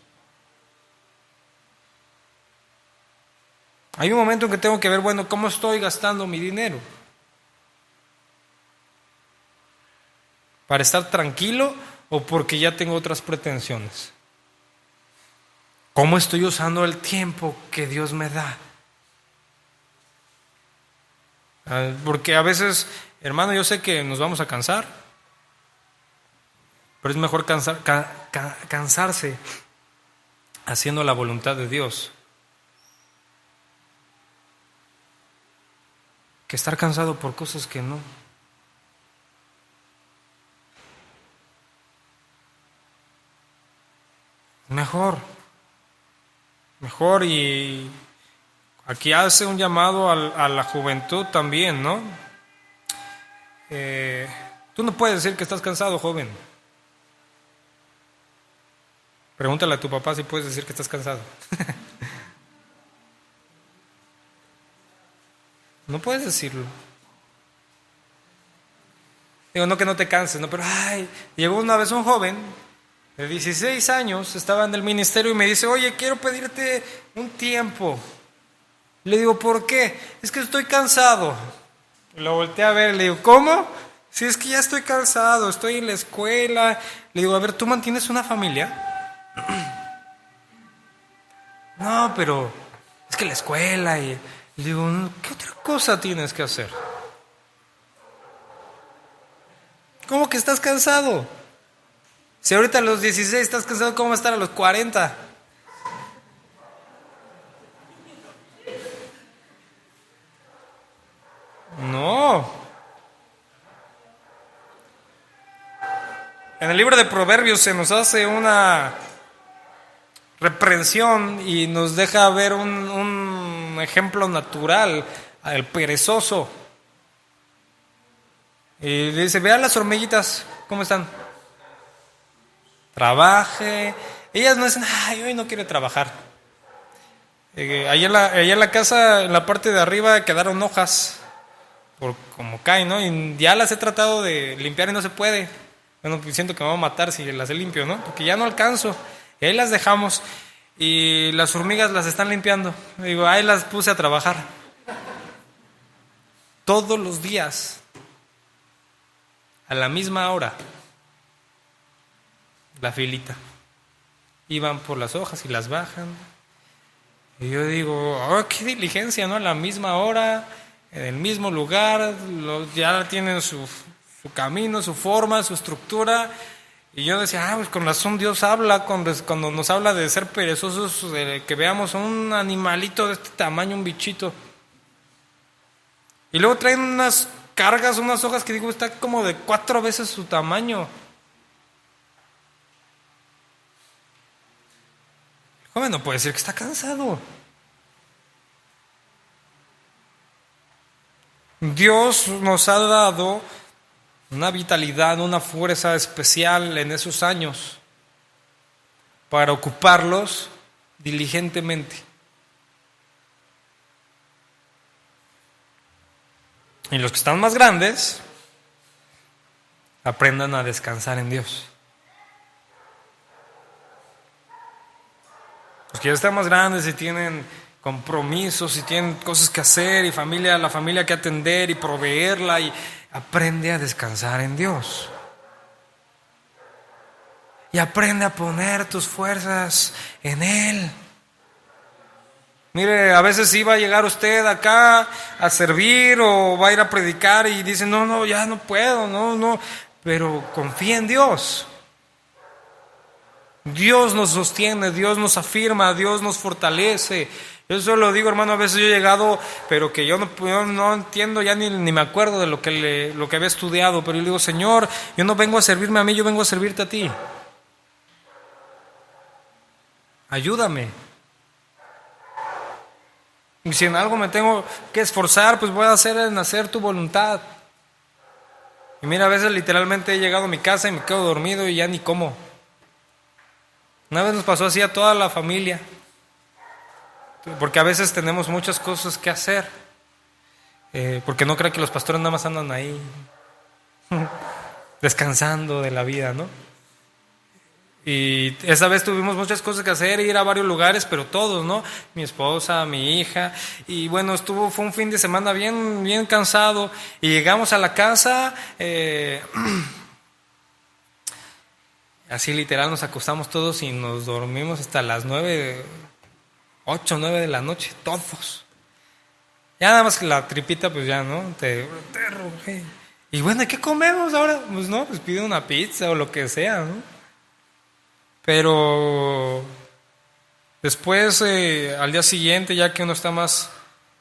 Hay un momento en que tengo que ver, bueno, ¿cómo estoy gastando mi dinero? ¿Para estar tranquilo o porque ya tengo otras pretensiones? ¿Cómo estoy usando el tiempo que Dios me da? Porque a veces, hermano, yo sé que nos vamos a cansar, pero es mejor cansarse haciendo la voluntad de Dios que estar cansado por cosas que no. Mejor, y aquí hace un llamado a la juventud también, ¿no? Tú no puedes decir que estás cansado, joven. Pregúntale a tu papá si puedes decir que estás cansado. No puedes decirlo. Digo, no que no te canses, no, pero llegó una vez un joven de 16 años, estaba en el ministerio y me dice, oye, quiero pedirte un tiempo. Le digo, ¿por qué? Es que estoy cansado. Lo volteé a ver, le digo, ¿cómo? Si es que ya estoy cansado, estoy en la escuela. Le digo, a ver, ¿tú mantienes una familia? No, pero es que la escuela y... Le digo, ¿qué otra cosa tienes que hacer? ¿Cómo que estás cansado? Si ahorita a los 16 estás cansado, ¿cómo va a estar a los 40? No. En el libro de Proverbios se nos hace una reprensión y nos deja ver un ejemplo natural, el perezoso. Y le dice, vean las hormiguitas, ¿cómo están? Trabaje. Ellas no dicen, hoy no quiere trabajar. Allá en la casa, en la parte de arriba, quedaron hojas, por como caen, ¿no? Y ya las he tratado de limpiar y no se puede. Bueno, pues siento que me voy a matar si las limpio, ¿no? Porque ya no alcanzo. Y ahí las dejamos. Y las hormigas las están limpiando. Digo, ahí las puse a trabajar. Todos los días. A la misma hora. La filita. Iban por las hojas y las bajan. Y yo digo, qué diligencia, ¿no? A la misma hora, en el mismo lugar, ya tienen su camino, su forma, su estructura. Y yo decía, pues con razón Dios habla, cuando nos habla de ser perezosos, que veamos un animalito de este tamaño, un bichito. Y luego traen unas cargas, unas hojas que digo, está como de 4 veces su tamaño. El joven no puede decir que está cansado. Dios nos ha dado una vitalidad, una fuerza especial en esos años para ocuparlos diligentemente. Y los que están más grandes, aprendan a descansar en Dios. Los que ya están más grandes y tienen compromisos y tienen cosas que hacer y la familia que atender y proveerla, y aprende a descansar en Dios. Y aprende a poner tus fuerzas en Él. Mire, a veces iba a llegar usted acá a servir o va a ir a predicar y dice, no, ya no puedo, no, pero confía en Dios. Dios nos sostiene, Dios nos afirma, Dios nos fortalece. Yo solo digo, hermano, a veces yo he llegado, pero que yo no entiendo, ya ni me acuerdo de lo que había estudiado, pero yo le digo, Señor, yo no vengo a servirme a mí, yo vengo a servirte a ti. Ayúdame. Y si en algo me tengo que esforzar, pues voy a hacer tu voluntad. Y mira, a veces literalmente he llegado a mi casa y me quedo dormido y ya ni como. Una vez nos pasó así a toda la familia, porque a veces tenemos muchas cosas que hacer, porque no creo que los pastores nada más andan ahí descansando de la vida, ¿no? Y esa vez tuvimos muchas cosas que hacer, ir a varios lugares, pero todos, ¿no? Mi esposa, mi hija, y bueno, fue un fin de semana bien cansado, y llegamos a la casa, Así literal nos acostamos todos y nos dormimos hasta las 9, 8, 9 de la noche, todos. Ya nada más que la tripita, pues ya, ¿no? Te ruge. Y bueno, ¿qué comemos ahora? Pues no, pues pide una pizza o lo que sea, ¿no? Pero después, al día siguiente, ya que uno está más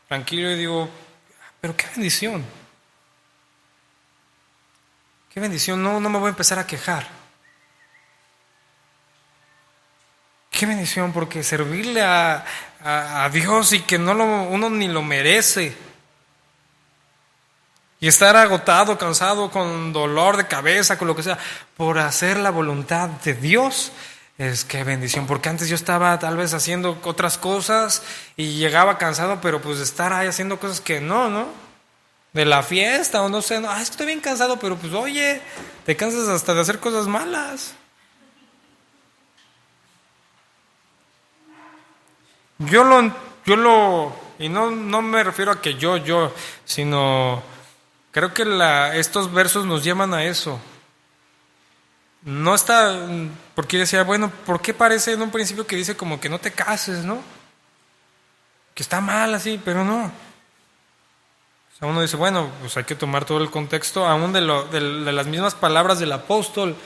tranquilo, y digo, pero qué bendición. Qué bendición, no me voy a empezar a quejar. Qué bendición, porque servirle a Dios y que uno ni lo merece. Y estar agotado, cansado, con dolor de cabeza, con lo que sea, por hacer la voluntad de Dios, es qué bendición. Porque antes yo estaba tal vez haciendo otras cosas y llegaba cansado, pero pues estar ahí haciendo cosas que no. De la fiesta o no sé, no, estoy bien cansado, pero pues oye, te cansas hasta de hacer cosas malas. Y no me refiero a que yo, sino creo que estos versos nos llaman a eso. No está, porque decía, bueno, ¿por qué parece en un principio que dice como que no te cases, ¿no? Que está mal así, pero no. O sea, uno dice, bueno, pues hay que tomar todo el contexto, aún de las mismas palabras del apóstol.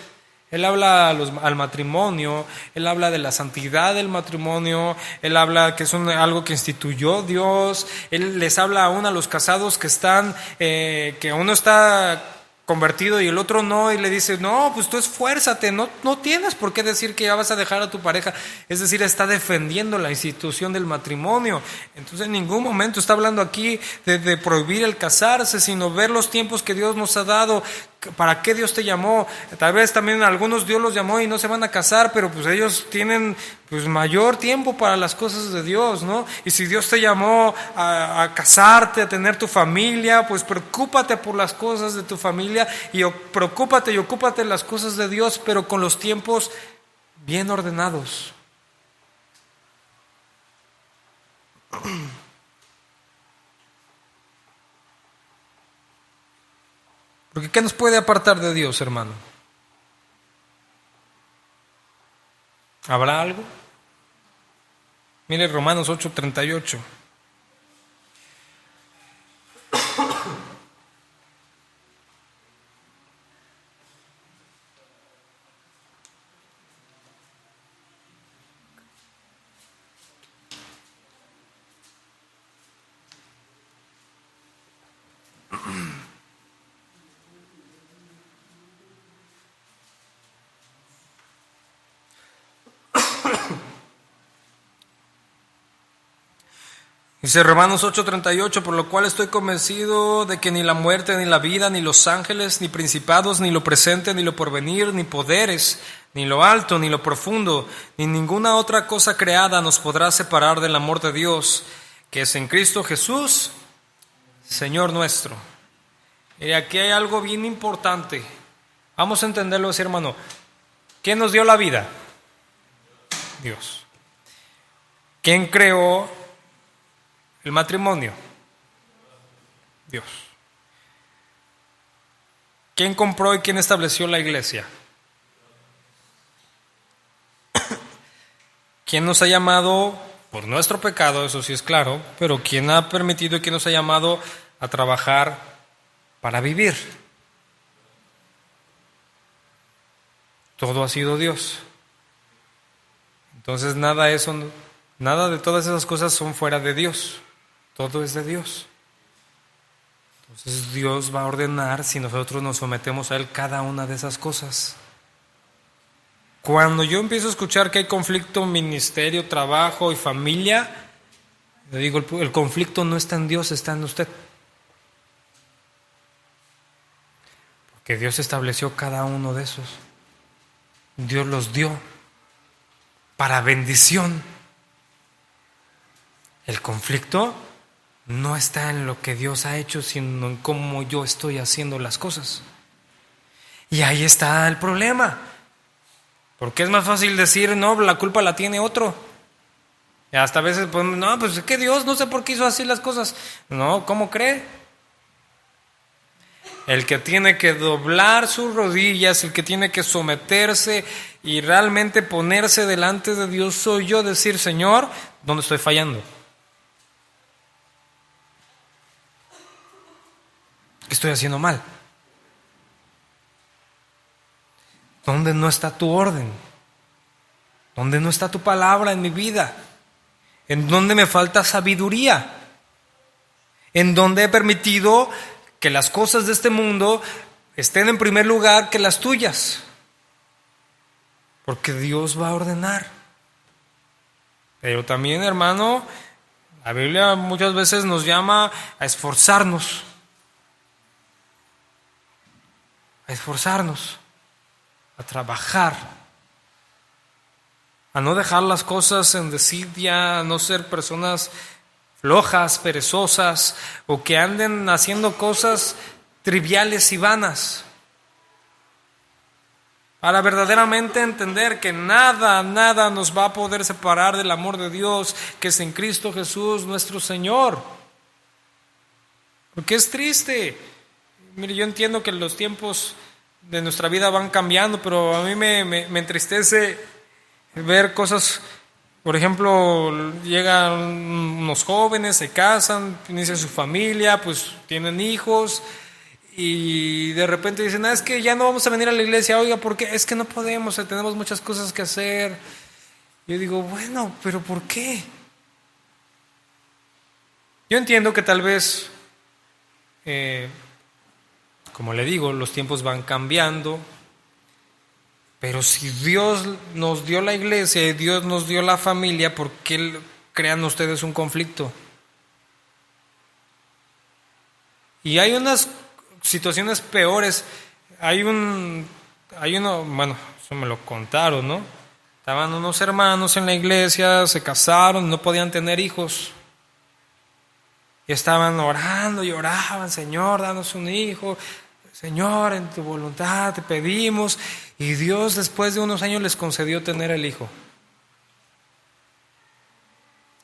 Él habla al matrimonio, él habla de la santidad del matrimonio, él habla que es algo que instituyó Dios, él les habla aún a los casados que están, que uno está convertido y el otro no, y le dice, no, pues tú esfuérzate, no tienes por qué decir que ya vas a dejar a tu pareja. Es decir, está defendiendo la institución del matrimonio. Entonces en ningún momento está hablando aquí de prohibir el casarse, sino ver los tiempos que Dios nos ha dado. ¿Para qué Dios te llamó? Tal vez también algunos Dios los llamó y no se van a casar, pero pues ellos tienen pues mayor tiempo para las cosas de Dios, ¿no? Y si Dios te llamó a casarte, a tener tu familia, pues preocúpate por las cosas de tu familia y preocúpate y ocúpate de las cosas de Dios, pero con los tiempos bien ordenados. Porque ¿qué nos puede apartar de Dios, hermano? ¿Habrá algo? Mire Romanos 8:38. Dice Romanos 8:38, por lo cual estoy convencido de que ni la muerte, ni la vida, ni los ángeles, ni principados, ni lo presente, ni lo porvenir, ni poderes, ni lo alto, ni lo profundo, ni ninguna otra cosa creada nos podrá separar del amor de Dios, que es en Cristo Jesús, Señor nuestro. Y aquí hay algo bien importante. Vamos a entenderlo así, hermano. ¿Quién nos dio la vida? Dios. ¿Quién creó el matrimonio? Dios. ¿Quién compró y quién estableció la iglesia? ¿Quién nos ha llamado por nuestro pecado? Eso sí es claro, pero ¿quién ha permitido y quién nos ha llamado a trabajar para vivir? Todo ha sido Dios. Entonces nada de todas esas cosas son fuera de Dios. Todo es de Dios. Entonces Dios va a ordenar si nosotros nos sometemos a Él cada una de esas cosas. Cuando yo empiezo a escuchar que hay conflicto, ministerio, trabajo y familia, le digo, el conflicto no está en Dios, está en usted. Porque Dios estableció cada uno de esos. Dios los dio para bendición. El conflicto no está en lo que Dios ha hecho, sino en cómo yo estoy haciendo las cosas. Y ahí está el problema. Porque es más fácil decir, no, la culpa la tiene otro. Y hasta a veces, pues, no, pues es que Dios no sé por qué hizo así las cosas. No, ¿cómo cree? el que tiene que doblar sus rodillas, el que tiene que someterse y realmente ponerse delante de Dios soy yo, decir, Señor, ¿dónde estoy fallando? ¿Qué estoy haciendo mal? ¿Dónde no está tu orden? ¿Dónde no está tu palabra en mi vida? ¿En dónde me falta sabiduría? ¿En dónde he permitido que las cosas de este mundo estén en primer lugar que las tuyas? Porque Dios va a ordenar. Pero también, hermano, la Biblia muchas veces nos llama a esforzarnos. A esforzarnos, a trabajar, a no dejar las cosas en desidia, a no ser personas flojas, perezosas, o que anden haciendo cosas triviales y vanas. Para verdaderamente entender que nada nos va a poder separar del amor de Dios, que es en Cristo Jesús nuestro Señor. Porque es triste. Mire, yo entiendo que los tiempos de nuestra vida van cambiando, pero a mí me entristece ver cosas. Por ejemplo, llegan unos jóvenes, se casan, inician su familia, pues tienen hijos y de repente dicen, es que ya no vamos a venir a la iglesia. Oiga, ¿por qué? Es que no podemos, tenemos muchas cosas que hacer. Yo digo, bueno, pero ¿por qué? Yo entiendo que tal vez como le digo, los tiempos van cambiando, pero si Dios nos dio la iglesia y Dios nos dio la familia, ¿por qué crean ustedes un conflicto? Y hay unas situaciones peores. Hay uno, bueno, eso me lo contaron, ¿no? Estaban unos hermanos en la iglesia, se casaron, no podían tener hijos. Y estaban orando y oraban, Señor, danos un hijo. Señor, en tu voluntad te pedimos. Y Dios después de unos años les concedió tener el hijo.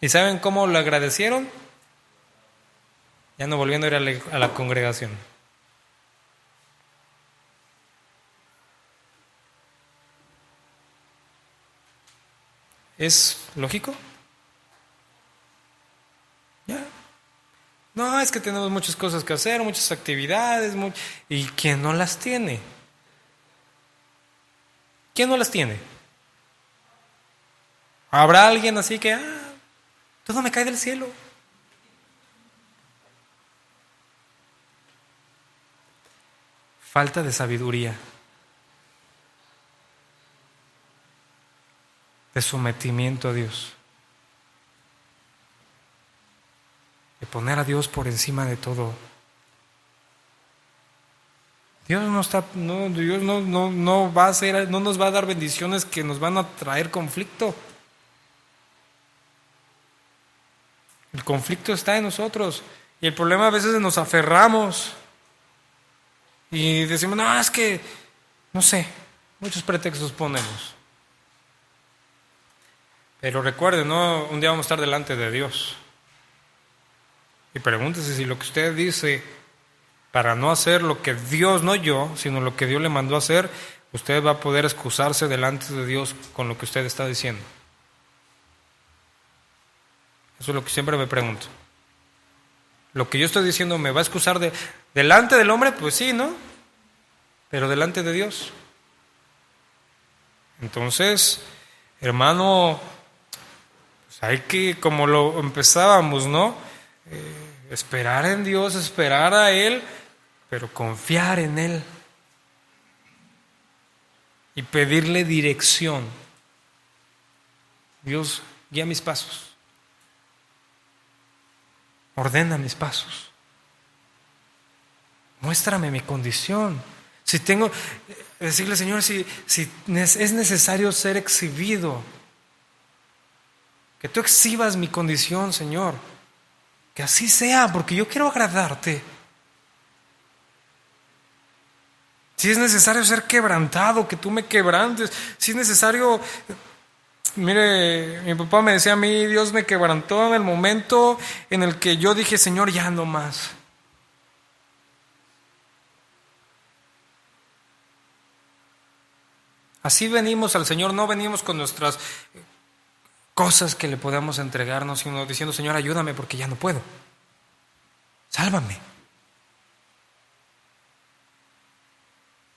¿Y saben cómo lo agradecieron? Ya no volviendo a ir a la congregación. ¿Es lógico? Ya. No, es que tenemos muchas cosas que hacer, muchas actividades, ¿y quién no las tiene? ¿Quién no las tiene? ¿Habrá alguien así que, todo me cae del cielo? Falta de sabiduría, de sometimiento a Dios, de poner a Dios por encima de todo. Dios no va a hacer, no nos va a dar bendiciones que nos van a traer conflicto. El conflicto está en nosotros y el problema a veces nos aferramos y decimos, no, es que, no sé, muchos pretextos ponemos. Pero recuerden, ¿no? Un día vamos a estar delante de Dios. Y pregúntese si lo que usted dice para no hacer lo que Dios, no yo, sino lo que Dios le mandó a hacer, usted va a poder excusarse delante de Dios con lo que usted está diciendo. Eso es lo que siempre me pregunto. Lo que yo estoy diciendo, ¿me va a excusar delante del hombre? Pues sí, ¿no? Pero delante de Dios. Entonces, hermano, pues hay que, como lo empezábamos, ¿no? Esperar en Dios, esperar a Él, pero confiar en Él. Y pedirle dirección. Dios, guía mis pasos. Ordena mis pasos. Muéstrame mi condición. Si tengo, decirle, Señor, si es necesario ser exhibido, que tú exhibas mi condición, Señor. Que así sea, porque yo quiero agradarte. Si es necesario ser quebrantado, que tú me quebrantes. Si es necesario, mire, mi papá me decía a mí, Dios me quebrantó en el momento en el que yo dije, Señor, ya no más. Así venimos al Señor, no venimos con nuestras cosas que le podamos entregarnos, sino diciendo, Señor, ayúdame porque ya no puedo. Sálvame.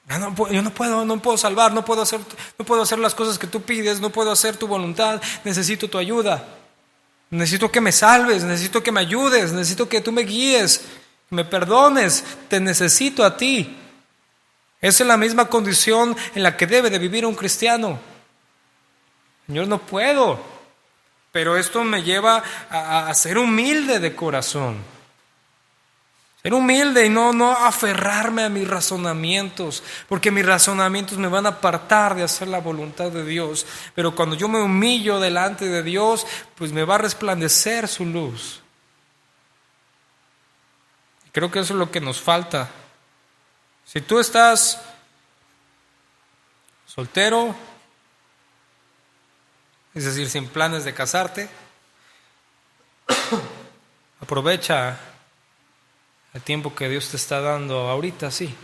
Yo no puedo salvar, no puedo hacer las cosas que tú pides, no puedo hacer tu voluntad, necesito tu ayuda. Necesito que me salves, necesito que me ayudes, necesito que tú me guíes, me perdones, te necesito a ti. Esa es la misma condición en la que debe de vivir un cristiano. Señor, no puedo, pero esto me lleva a ser humilde de corazón. Ser humilde y no aferrarme a mis razonamientos, porque mis razonamientos me van a apartar de hacer la voluntad de Dios. Pero cuando yo me humillo delante de Dios, pues me va a resplandecer su luz. Y creo que eso es lo que nos falta. Si tú estás soltero, es decir, sin planes de casarte, aprovecha el tiempo que Dios te está dando ahorita, sí.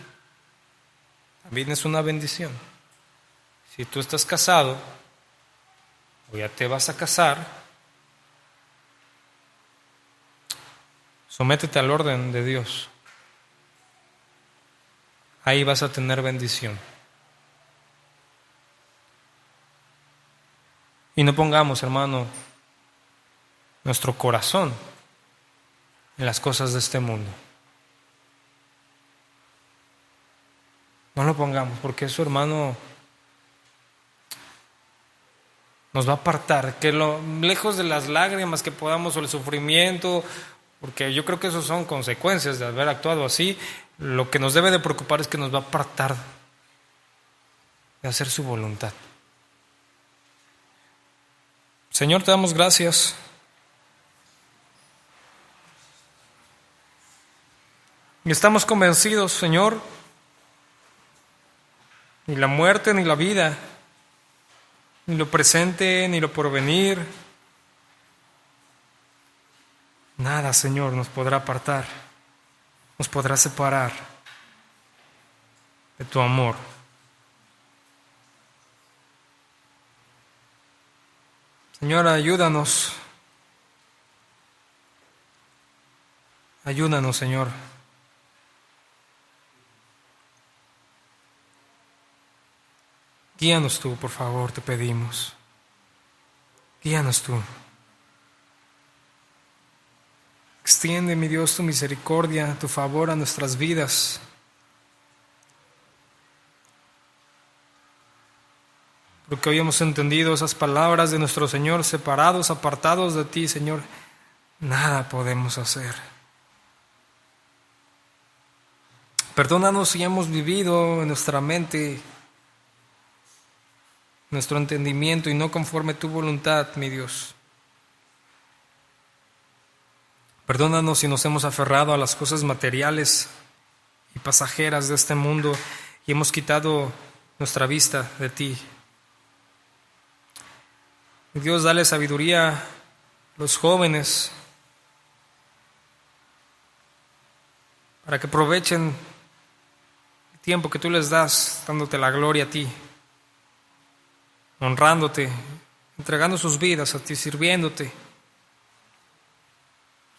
También es una bendición. Si tú estás casado o ya te vas a casar, sométete al orden de Dios. Ahí vas a tener bendición. Y no pongamos, hermano, nuestro corazón en las cosas de este mundo. No lo pongamos, porque eso, hermano, nos va a apartar, que lejos de las lágrimas que podamos o el sufrimiento, porque yo creo que eso son consecuencias de haber actuado así, lo que nos debe de preocupar es que nos va a apartar de hacer su voluntad. Señor, te damos gracias. Y estamos convencidos, Señor, ni la muerte ni la vida, ni lo presente ni lo porvenir, nada, Señor, nos podrá apartar, nos podrá separar de tu amor. Señor, ayúdanos. Ayúdanos, Señor. Guíanos tú, por favor, te pedimos. Guíanos tú. Extiende, mi Dios, tu misericordia, tu favor a nuestras vidas. Porque hoy hemos entendido esas palabras de nuestro Señor, separados, apartados de ti, Señor, nada podemos hacer. Perdónanos si hemos vivido en nuestra mente, nuestro entendimiento y no conforme tu voluntad, mi Dios. Perdónanos si nos hemos aferrado a las cosas materiales y pasajeras de este mundo y hemos quitado nuestra vista de ti. Dios, dale sabiduría a los jóvenes para que aprovechen el tiempo que tú les das, dándote la gloria a ti, honrándote, entregando sus vidas a ti, sirviéndote.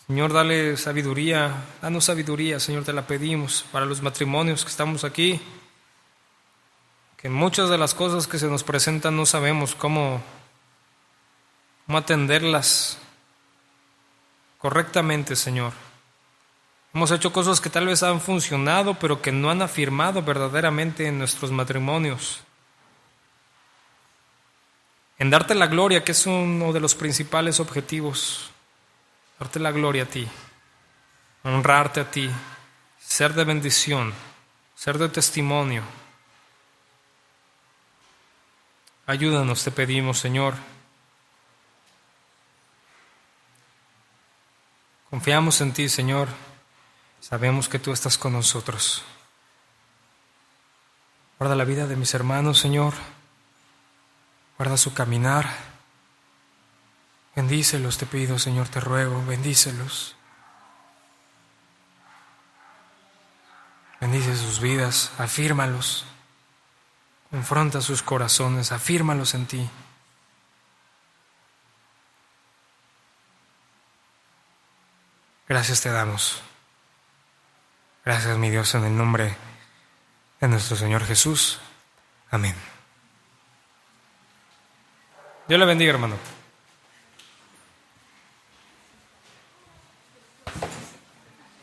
Señor, dale sabiduría, danos sabiduría, Señor, te la pedimos para los matrimonios que estamos aquí, que muchas de las cosas que se nos presentan no sabemos cómo atenderlas correctamente, Señor. Hemos hecho cosas que tal vez han funcionado, pero que no han afirmado verdaderamente en nuestros matrimonios. En darte la gloria, que es uno de los principales objetivos. Darte la gloria a ti, honrarte a ti, ser de bendición, ser de testimonio. Ayúdanos, te pedimos, Señor. Confiamos en ti, Señor. Sabemos que tú estás con nosotros. Guarda la vida de mis hermanos, Señor. Guarda su caminar. Bendícelos, te pido, Señor, te ruego, bendícelos. Bendice sus vidas, afírmalos Confronta sus corazones, afírmalos en ti. Gracias te damos. Gracias, mi Dios, en el nombre de nuestro Señor Jesús. Amén. Dios le bendiga, hermano.